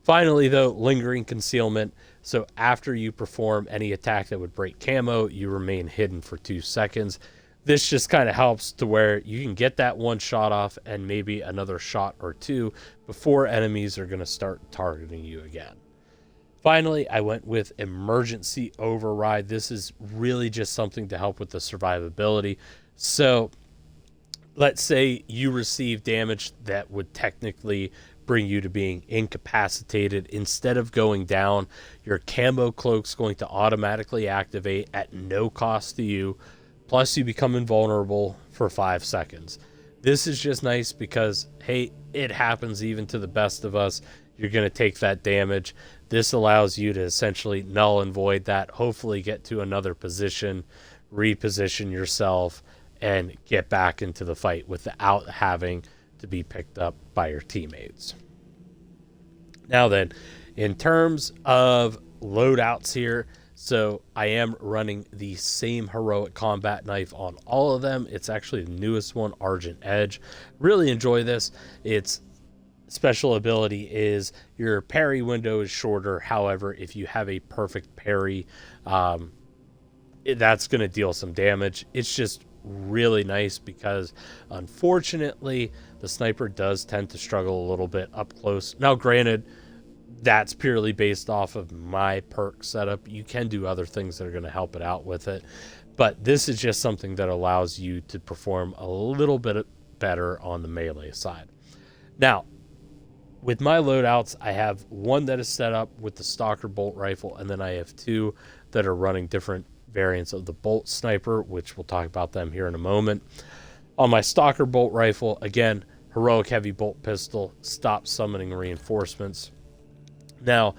Finally, though, Lingering Concealment. So after you perform any attack that would break camo, you remain hidden for 2 seconds. This just kind of helps to where you can get that one shot off and maybe another shot or two before enemies are going to start targeting you again. Finally, I went with Emergency Override. This is really just something to help with the survivability. So let's say you receive damage that would technically bring you to being incapacitated. Instead of going down, your camo cloak's going to automatically activate at no cost to you, plus you become invulnerable for 5 seconds. This is just nice because, hey, it happens even to the best of us. You're going to take that damage. This allows you to essentially null and void that, hopefully get to another position, reposition yourself, and get back into the fight without having to be picked up by your teammates. Now then, in terms of loadouts here, so I am running the same heroic combat knife on all of them. It's actually the newest one, Argent Edge. Really enjoy this. Its special ability is your parry window is shorter. However, if you have a perfect parry, that's going to deal some damage. It's just really nice because unfortunately the sniper does tend to struggle a little bit up close. Now granted, that's purely based off of my perk setup. You can do other things that are going to help it out with it, but this is just something that allows you to perform a little bit better on the melee side. Now, with my loadouts, I have one that is set up with the Stalker bolt rifle, and then I have two that are running different variants of the bolt sniper, which we'll talk about them here in a moment. On my Stalker bolt rifle, again, heroic heavy bolt pistol, stop summoning reinforcements. Now,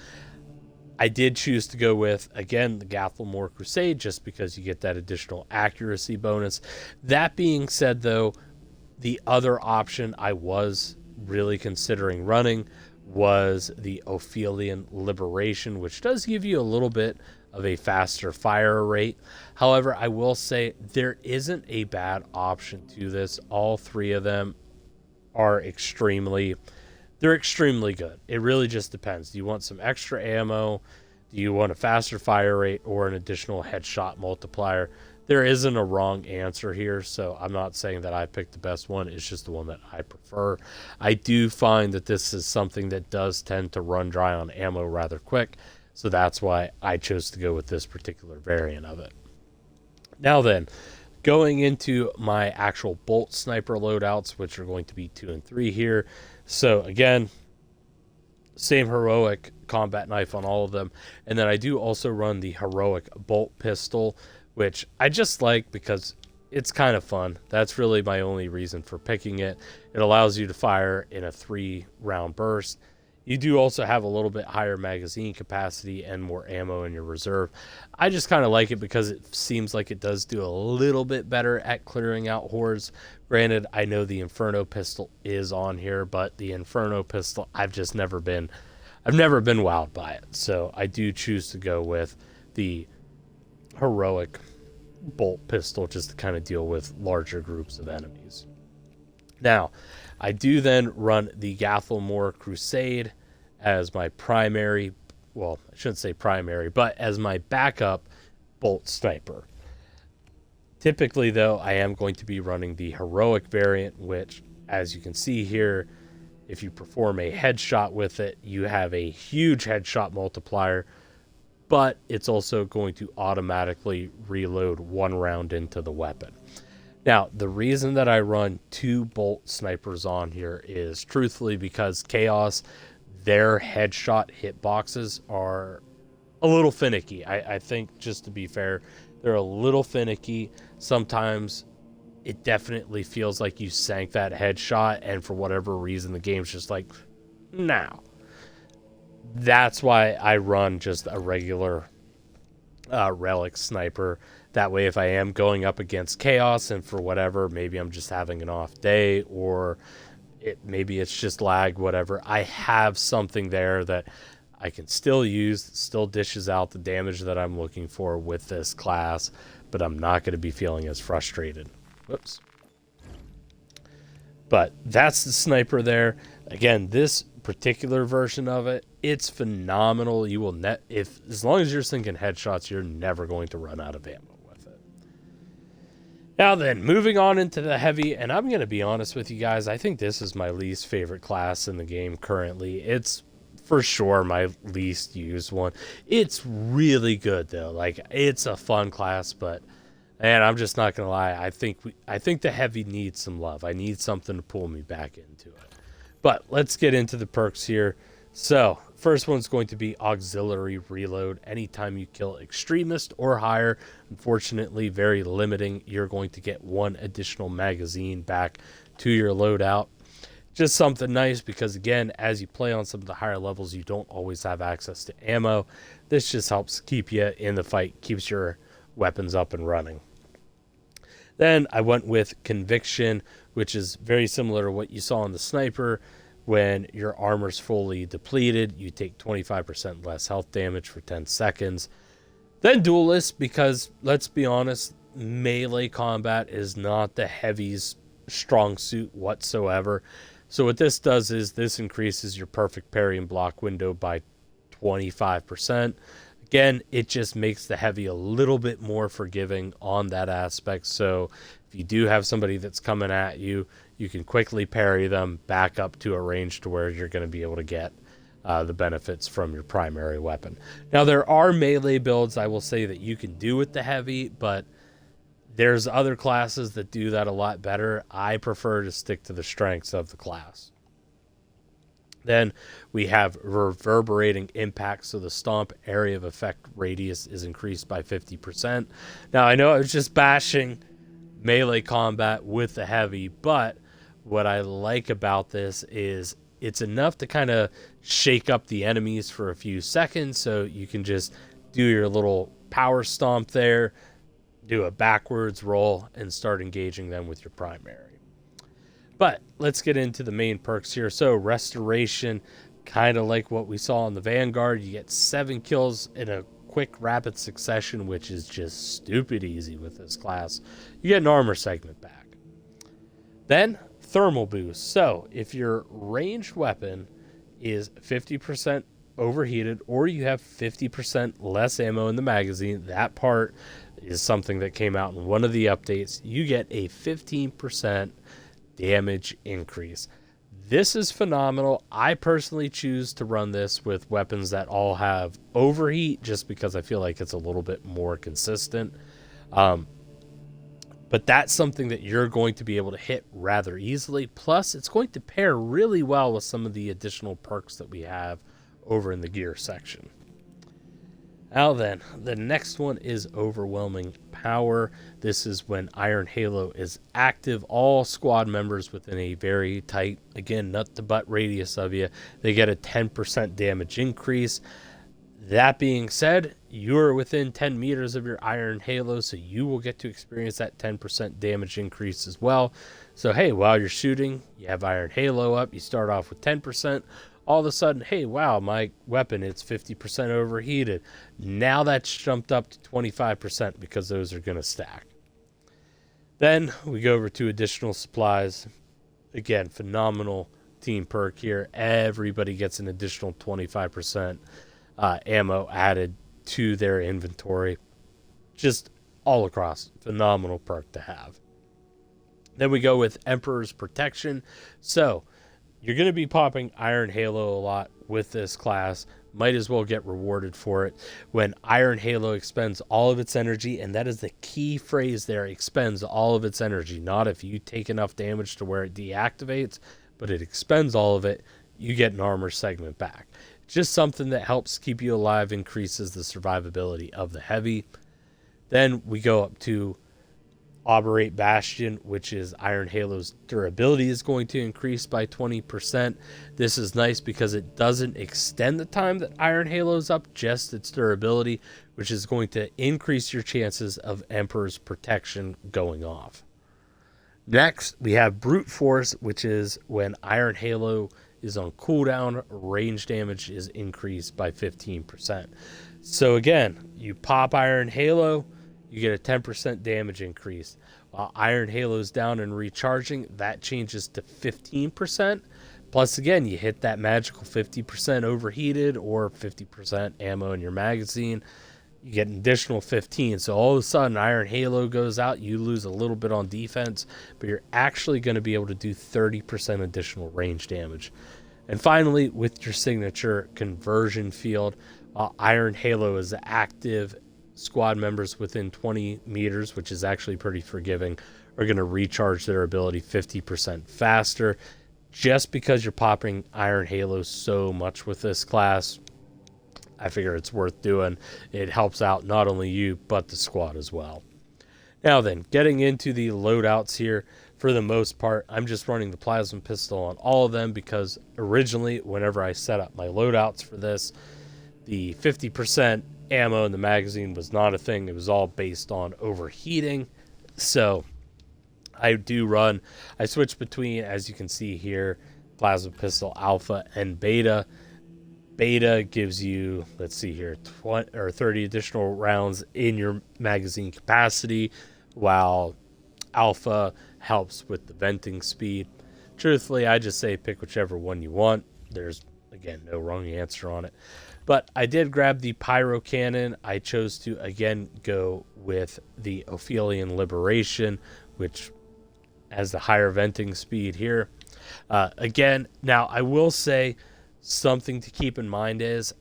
I did choose to go with, again, the Gathlemore Crusade, just because you get that additional accuracy bonus. That being said, though, the other option I was really considering running was the Ophelian Liberation, which does give you a little bit of a faster fire rate. However, I will say there isn't a bad option to this. All three of them are extremely good. It really just depends. Do you want some extra ammo? Do you want a faster fire rate or an additional headshot multiplier? There isn't a wrong answer here, so I'm not saying that I picked the best one. It's just the one that I prefer. I do find that this is something that does tend to run dry on ammo rather quick, so that's why I chose to go with this particular variant of it. Now then, going into my actual bolt sniper loadouts, which are going to be 2 and 3 here. So again, same heroic combat knife on all of them. And then I do also run the heroic bolt pistol, which I just like because it's kind of fun. That's really my only reason for picking it. It allows you to fire in a 3-round burst. You do also have a little bit higher magazine capacity and more ammo in your reserve. I just kind of like it because it seems like it does do a little bit better at clearing out hordes. Granted, I know the Inferno pistol is on here, but the Inferno pistol, I've never been wowed by it. So I do choose to go with the heroic bolt pistol just to kind of deal with larger groups of enemies. Now, I do then run the Gathlemore Crusade as my primary, well, I shouldn't say primary, but as my backup bolt sniper. Typically, though, I am going to be running the heroic variant, which, as you can see here, if you perform a headshot with it, you have a huge headshot multiplier, but it's also going to automatically reload 1 round into the weapon. Now, the reason that I run 2 bolt snipers on here is truthfully because Chaos, their headshot hitboxes are a little finicky. I think, just to be fair, they're a little finicky. Sometimes it definitely feels like you sank that headshot, and for whatever reason, the game's just like, no. That's why I run just a regular relic sniper. That way, if I am going up against Chaos and for whatever, maybe I'm just having an off day, or maybe it's just lag, whatever, I have something there that I can still use, still dishes out the damage that I'm looking for with this class, but I'm not going to be feeling as frustrated. Whoops. But that's the sniper there. Again, this particular version of it, it's phenomenal. You will as long as you're sinking headshots, you're never going to run out of ammo with it. Now then, moving on into the heavy, and I'm going to be honest with you guys, I think this is my least favorite class in the game currently. It's for sure my least used one. It's really good though. Like, it's a fun class, but and I'm just not gonna lie, I think the heavy needs some love. I need something to pull me back into it. But let's get into the perks here. So, first one's going to be auxiliary reload. Anytime you kill extremist or higher, unfortunately, very limiting. You're going to get one additional magazine back to your loadout. Just something nice because, again, as you play on some of the higher levels, you don't always have access to ammo. This just helps keep you in the fight, keeps your weapons up and running. Then I went with Conviction, which is very similar to what you saw in the sniper. When your armor's fully depleted, you take 25% less health damage for 10 seconds. Then Duelist, because let's be honest, melee combat is not the heavy's strong suit whatsoever. So what this does is this increases your perfect parry and block window by 25%. Again, it just makes the heavy a little bit more forgiving on that aspect. So if you do have somebody that's coming at you, you can quickly parry them back up to a range to where you're going to be able to get the benefits from your primary weapon. Now, there are melee builds I will say that you can do with the heavy, but there's other classes that do that a lot better. I prefer to stick to the strengths of the class. Then we have reverberating impact, so the stomp area of effect radius is increased by 50%. Now, I know I was just bashing melee combat with the heavy, but what I like about this is it's enough to kind of shake up the enemies for a few seconds, so you can just do your little power stomp there, do a backwards roll, and start engaging them with your primary. But let's get into the main perks here. So Restoration, kind of like what we saw in the Vanguard, you get 7 kills in a quick rapid succession, which is just stupid easy with this class. You get an armor segment back. Then Thermal Boost. So if your ranged weapon is 50% overheated or you have 50% less ammo in the magazine, that part is something that came out in one of the updates. You get a 15% damage increase. This is phenomenal. I personally choose to run this with weapons that all have overheat just because I feel like it's a little bit more consistent. But that's something that you're going to be able to hit rather easily. Plus, it's going to pair really well with some of the additional perks that we have over in the gear section. Now then, the next one is Overwhelming Power. This is when Iron Halo is active. All squad members within a very tight, again, nut to butt radius of you, they get a 10% damage increase. That being said, you're within 10 meters of your Iron Halo, so you will get to experience that 10% damage increase as well. So hey, while you're shooting, you have Iron Halo up, you start off with 10%. All of a sudden, hey, wow, my weapon, it's 50% overheated. Now that's jumped up to 25% because those are going to stack. Then we go over to additional supplies. Again, phenomenal team perk here. Everybody gets an additional 25% ammo added to their inventory. Just all across, phenomenal perk to have. Then we go with Emperor's Protection. So you're going to be popping Iron Halo a lot with this class. Might as well get rewarded for it. When Iron Halo expends all of its energy, and that is the key phrase there, expends all of its energy. Not if you take enough damage to where it deactivates, but it expends all of it, you get an armor segment back. Just something that helps keep you alive, increases the survivability of the heavy. Then we go up to Operate Bastion, which is Iron Halo's durability is going to increase by 20%. This is nice because it doesn't extend the time that Iron Halo's up, just its durability, which is going to increase your chances of Emperor's Protection going off. Next, we have Brute Force, which is when Iron Halo is on cooldown, range damage is increased by 15%. So again, you pop Iron Halo, you get a 10% damage increase. While Iron Halo's down and recharging, that changes to 15%. Plus, again, you hit that magical 50% overheated or 50% ammo in your magazine. You get an additional 15. So all of a sudden, Iron Halo goes out. You lose a little bit on defense, but you're actually going to be able to do 30% additional range damage. And finally, with your signature conversion field, Iron Halo is active. Squad members within 20 meters, which is actually pretty forgiving, are going to recharge their ability 50% faster. just because you're popping Iron Halo so much with this class, I figure it's worth doing. It helps out not only you, but the squad as well. Now then, getting into the loadouts here, for the most part, I'm just running the plasma pistol on all of them because originally, whenever I set up my loadouts for this, the 50% ammo in the magazine was not a thing. It was all based on overheating. So I switch between, as you can see here, plasma pistol alpha and beta. Beta gives you, let's see here, 20 or 30 additional rounds in your magazine capacity, while alpha helps with the venting speed. Truthfully, I just say pick whichever one you want. There's, again, no wrong answer on it. But I did grab the pyro cannon. I chose to, again, go with the Ophelian Liberation, which has the higher venting speed here. Again, now I will say, something to keep in mind is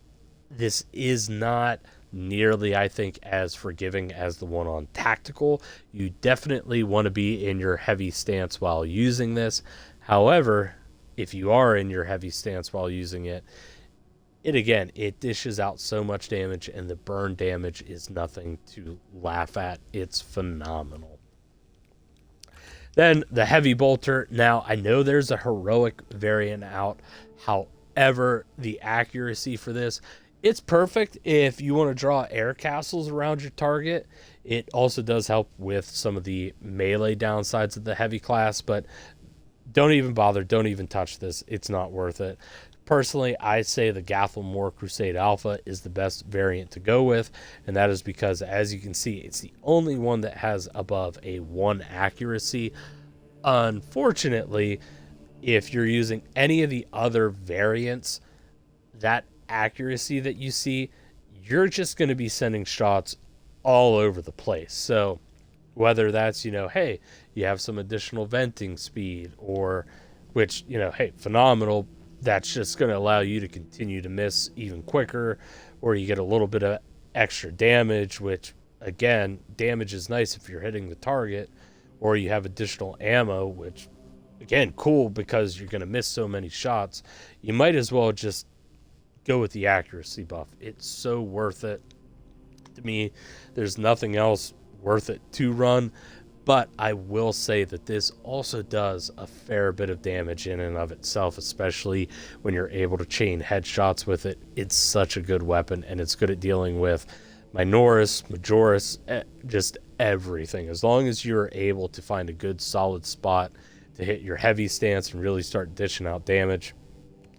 this is not nearly, I think, as forgiving as the one on tactical. You definitely want to be in your heavy stance while using this. However, if you are in your heavy stance while using it, it dishes out so much damage, and the burn damage is nothing to laugh at. It's phenomenal. Then the heavy bolter. Now, I know there's a heroic variant out. However, the accuracy for this, it's perfect if you want to draw air castles around your target. It also does help with some of the melee downsides of the heavy class, but don't even bother. Don't even touch this. It's not worth it. Personally, I say the Gathelmore Crusade Alpha is the best variant to go with, and that is because, as you can see, it's the only one that has above a 1 accuracy. Unfortunately, if you're using any of the other variants, that accuracy that you see, you're just going to be sending shots all over the place. So whether that's, hey, you have some additional venting speed, or which, hey, phenomenal, that's just going to allow you to continue to miss even quicker, or you get a little bit of extra damage, which, again, damage is nice if you're hitting the target, or you have additional ammo, which, again, cool because you're going to miss so many shots. You might as well just go with the accuracy buff. It's so worth it. To me, there's nothing else worth it to run. But I will say that this also does a fair bit of damage in and of itself, especially when you're able to chain headshots with it. It's such a good weapon, and it's good at dealing with Minoris, Majoris, just everything. As long as you're able to find a good solid spot to hit your heavy stance and really start dishing out damage,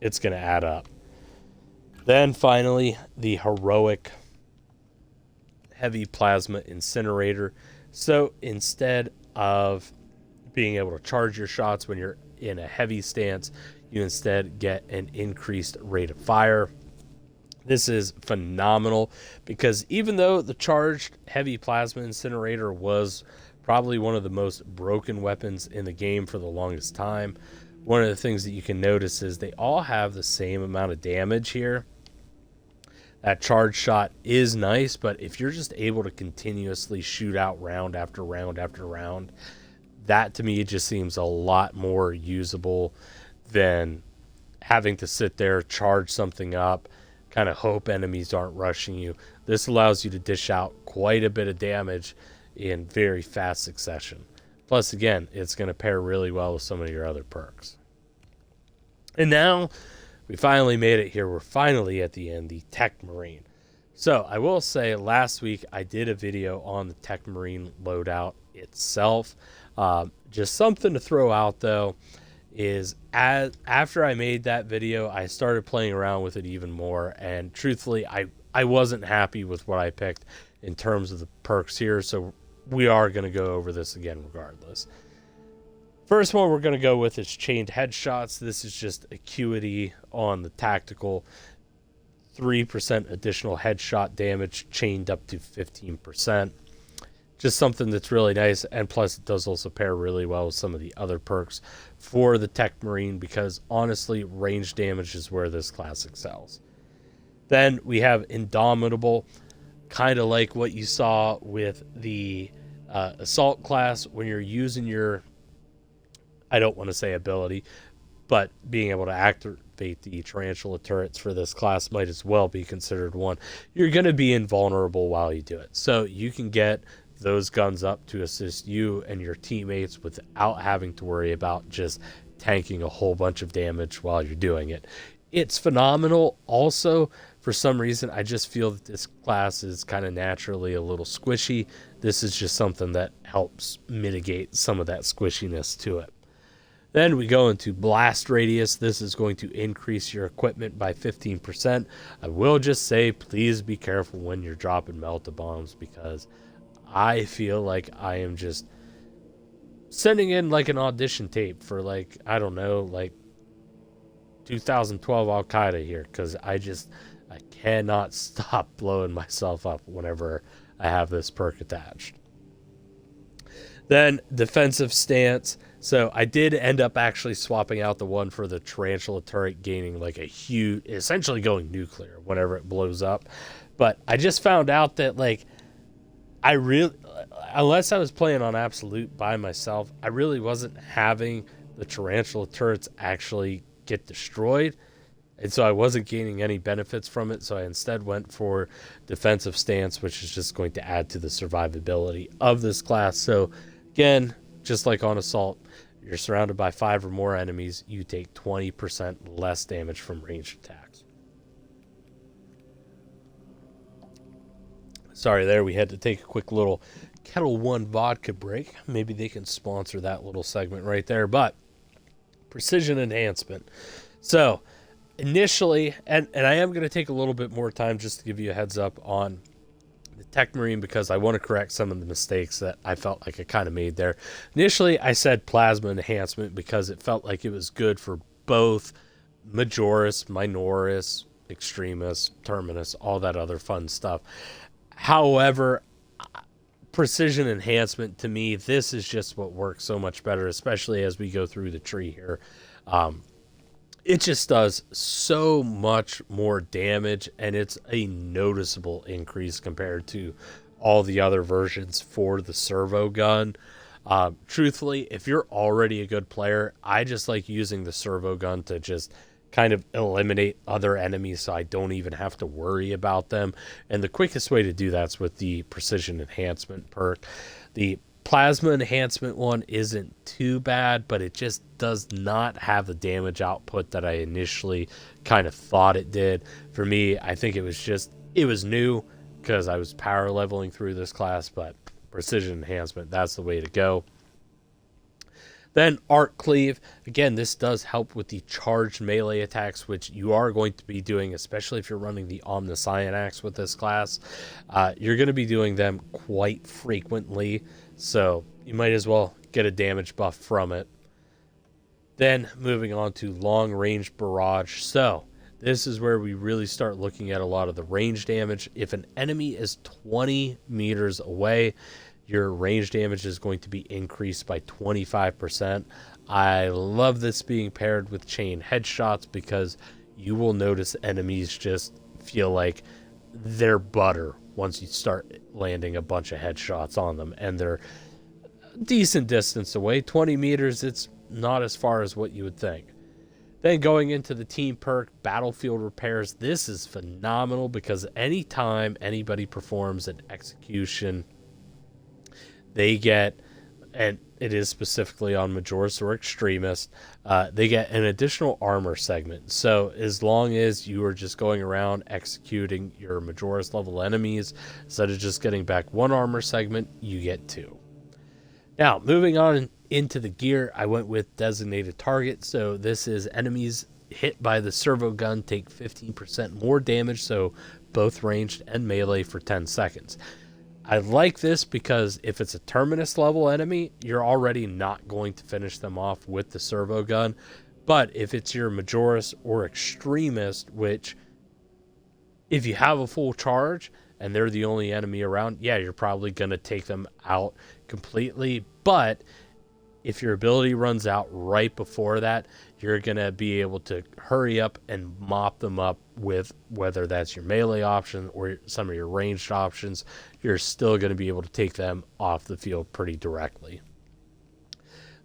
it's going to add up. Then finally, the heroic heavy plasma incinerator. So instead of being able to charge your shots when you're in a heavy stance, you instead get an increased rate of fire. This is phenomenal because even though the charged heavy plasma incinerator was probably one of the most broken weapons in the game for the longest time, one of the things that you can notice is they all have the same amount of damage here. That charge shot is nice, but if you're just able to continuously shoot out round after round after round, that to me just seems a lot more usable than having to sit there, charge something up, kind of hope enemies aren't rushing you. This allows you to dish out quite a bit of damage in very fast succession. Plus, again, it's going to pair really well with some of your other perks. And now we finally made it here. We're finally at the end, the Tech Marine. So I will say last week I did a video on the Tech Marine loadout itself. Just something to throw out though is after I made that video, I started playing around with it even more. And truthfully, I wasn't happy with what I picked in terms of the perks here. So we are going to go over this again regardless. First one we're going to go with is chained headshots. This is just acuity on the tactical. 3% additional headshot damage chained up to 15%. Just something that's really nice, and plus it does also pair really well with some of the other perks for the Tech Marine because honestly, range damage is where this class excels. Then we have Indomitable, kind of like what you saw with the Assault class when you're using your, I don't want to say ability, but being able to activate the tarantula turrets for this class might as well be considered one. You're going to be invulnerable while you do it. So you can get those guns up to assist you and your teammates without having to worry about just tanking a whole bunch of damage while you're doing it. It's phenomenal. Also, for some reason, I just feel that this class is kind of naturally a little squishy. This is just something that helps mitigate some of that squishiness to it. Then we go into blast radius. This is going to increase your equipment by 15%. I will just say, please be careful when you're dropping melta bombs, because I feel like I am just sending in like an audition tape for like, I don't know, like 2012 Al Qaeda here, because I cannot stop blowing myself up whenever I have this perk attached. Then defensive stance. So I did end up actually swapping out the one for the tarantula turret, gaining like a huge, essentially going nuclear whenever it blows up. But I just found out that like I really, unless I was playing on absolute by myself, I really wasn't having the tarantula turrets actually get destroyed. And so I wasn't gaining any benefits from it. So I instead went for defensive stance, which is just going to add to the survivability of this class. So again, just like on assault, you're surrounded by 5 or more enemies, you take 20% less damage from ranged attacks. Sorry there, we had to take a quick little Kettle One vodka break. Maybe they can sponsor that little segment right there. But precision enhancement. So initially, and I am going to take a little bit more time just to give you a heads up on the Tech Marine, because I want to correct some of the mistakes that I felt like I kind of made there. Initially, I said plasma enhancement because it felt like it was good for both Majoris, Minoris, Extremis, Terminus, all that other fun stuff. However, precision enhancement, to me, this is just what works so much better, especially as we go through the tree here. It just does so much more damage, and it's a noticeable increase compared to all the other versions for the servo gun. Truthfully, if you're already a good player, I just like using the servo gun to just kind of eliminate other enemies so I don't even have to worry about them. And the quickest way to do that's with the precision enhancement perk. The plasma enhancement one isn't too bad, but it just does not have the damage output that I initially kind of thought it did. For me, I think it was new because I was power leveling through this class, but precision enhancement, that's the way to go. Then Arc Cleave. Again, this does help with the charged melee attacks, which you are going to be doing, especially if you're running the Omniscient Axe with this class. You're going to be doing them quite frequently, so you might as well get a damage buff from it. Then moving on to Long Range Barrage. So this is where we really start looking at a lot of the range damage. If an enemy is 20 meters away, your range damage is going to be increased by 25%. I love this being paired with chain headshots because you will notice enemies just feel like they're butter once you start landing a bunch of headshots on them, and they're a decent distance away. 20 meters, it's not as far as what you would think. Then going into the team perk, Battlefield Repairs. This is phenomenal because anytime anybody performs an execution, they get, and it is specifically on Majoris or Extremist, they get an additional armor segment. So as long as you are just going around executing your Majoris level enemies, instead of just getting back one armor segment, you get 2. Now, moving on into the gear, I went with Designated Target. So this is enemies hit by the servo gun take 15% more damage, so both ranged and melee for 10 seconds. I like this because if it's a Terminus level enemy, you're already not going to finish them off with the servo gun. But if it's your Majoris or Extremist, which if you have a full charge and they're the only enemy around, yeah, you're probably going to take them out completely. But if your ability runs out right before that, you're going to be able to hurry up and mop them up with whether that's your melee option or some of your ranged options. You're still going to be able to take them off the field pretty directly.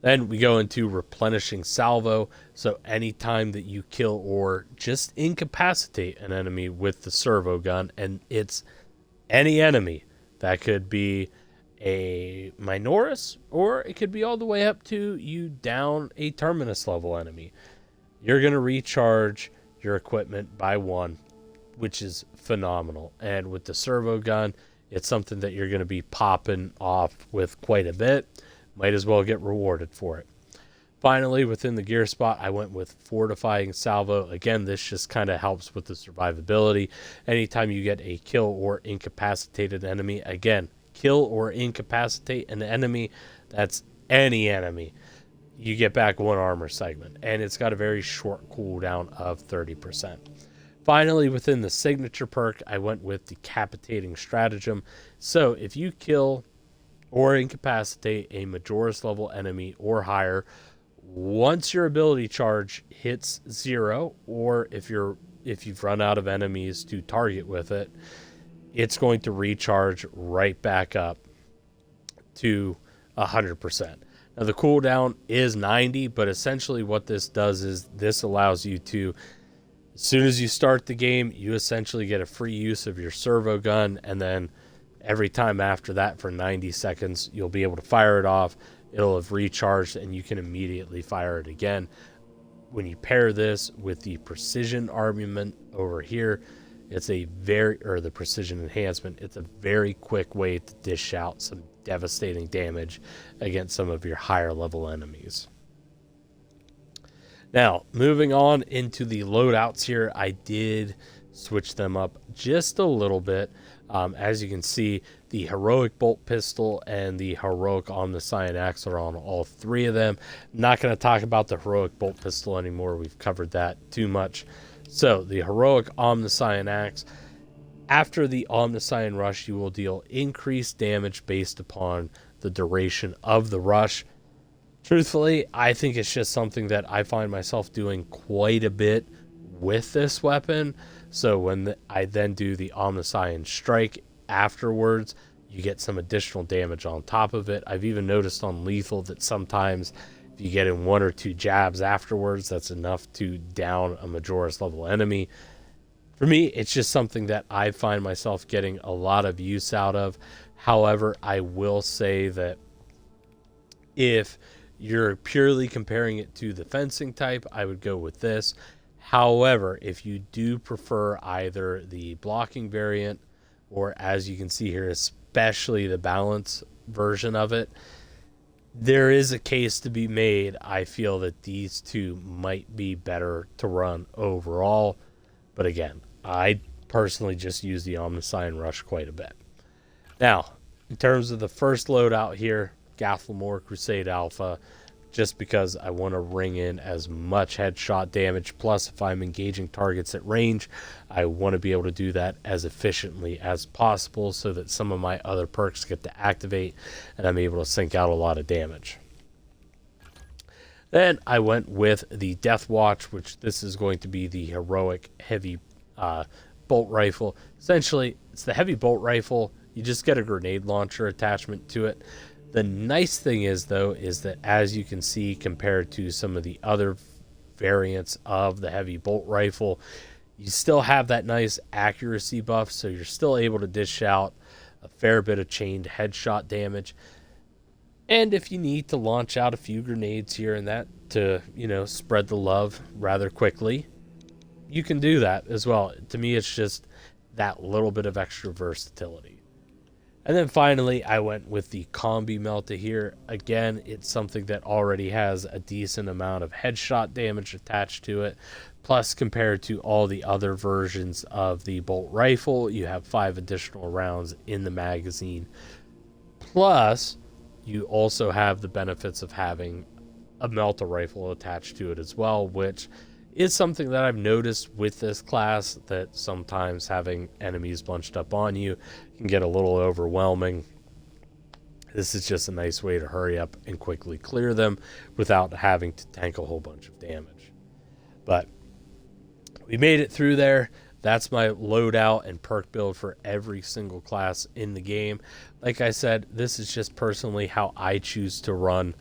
Then we go into replenishing salvo. So anytime that you kill or just incapacitate an enemy with the servo gun, and it's any enemy, that could be a Minoris, or it could be all the way up to you down a Terminus level enemy, you're going to recharge your equipment by 1, which is phenomenal. And with the servo gun, it's something that you're going to be popping off with quite a bit. Might as well get rewarded for it. Finally, within the gear spot, I went with fortifying salvo. Again, this just kind of helps with the survivability. Anytime you get a kill or incapacitated enemy, again, kill or incapacitate an enemy, that's any enemy, you get back 1 armor segment. And it's got a very short cooldown of 30%. Finally, within the signature perk, I went with decapitating stratagem. So if you kill or incapacitate a Majoris level enemy or higher, once your ability charge hits 0, or if you've run out of enemies to target with it, it's going to recharge right back up to 100%. Now the cooldown is 90, but essentially what this does is this allows you to, as soon as you start the game, you essentially get a free use of your servo gun, and then every time after that for 90 seconds, you'll be able to fire it off. It'll have recharged and you can immediately fire it again. When you pair this with the precision armament over here, it's a the precision enhancement, it's a very quick way to dish out some devastating damage against some of your higher level enemies. Now, moving on into the loadouts here, I did switch them up just a little bit. As you can see, the heroic bolt pistol and the heroic omniscient axe are on all 3 of them. Not going to talk about the heroic bolt pistol anymore. We've covered that too much. So the heroic omniscient axe, after the omniscient rush, you will deal increased damage based upon the duration of the rush. Truthfully, I think it's just something that I find myself doing quite a bit with this weapon. So when I then do the omniscient strike afterwards, you get some additional damage on top of it. I've even noticed on lethal that sometimes if you get in 1 or 2 jabs afterwards, that's enough to down a Majoris level enemy. For me, it's just something that I find myself getting a lot of use out of. However, I will say that if you're purely comparing it to the fencing type, I would go with this. However, if you do prefer either the blocking variant or, as you can see here, especially the balance version of it, there is a case to be made. I feel that these 2 might be better to run overall. But again, I personally just use the omniscient rush quite a bit. Now, in terms of the first loadout here, Gathlamore Crusade Alpha, just because I want to ring in as much headshot damage. Plus, if I'm engaging targets at range, I want to be able to do that as efficiently as possible so that some of my other perks get to activate and I'm able to sink out a lot of damage. Then I went with the Death Watch, which this is going to be the heroic heavy bolt rifle. Essentially, it's the heavy bolt rifle. You just get a grenade launcher attachment to it. The nice thing is, though, is that as you can see, compared to some of the other variants of the heavy bolt rifle, you still have that nice accuracy buff, so you're still able to dish out a fair bit of chained headshot damage. And if you need to launch out a few grenades here and that to, spread the love rather quickly, you can do that as well. To me, it's just that little bit of extra versatility. And then finally, I went with the Combi Melta here. Again, it's something that already has a decent amount of headshot damage attached to it. Plus, compared to all the other versions of the bolt rifle, you have 5 additional rounds in the magazine. Plus, you also have the benefits of having a Melta rifle attached to it as well, which is something that I've noticed with this class, that sometimes having enemies bunched up on you can get a little overwhelming. This is just a nice way to hurry up and quickly clear them without having to tank a whole bunch of damage. But we made it through there. That's my loadout and perk build for every single class in the game. Like I said, this is just personally how I choose to run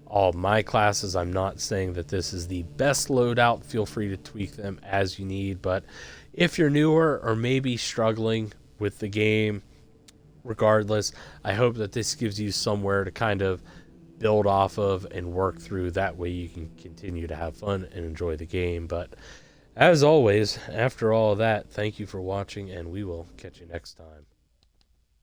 all my classes. I'm not saying that this is the best loadout. Feel free to tweak them as you need. But if you're newer or maybe struggling with the game, regardless, I hope that this gives you somewhere to kind of build off of and work through. That way you can continue to have fun and enjoy the game. But as always, after all of that, thank you for watching, and we will catch you next time.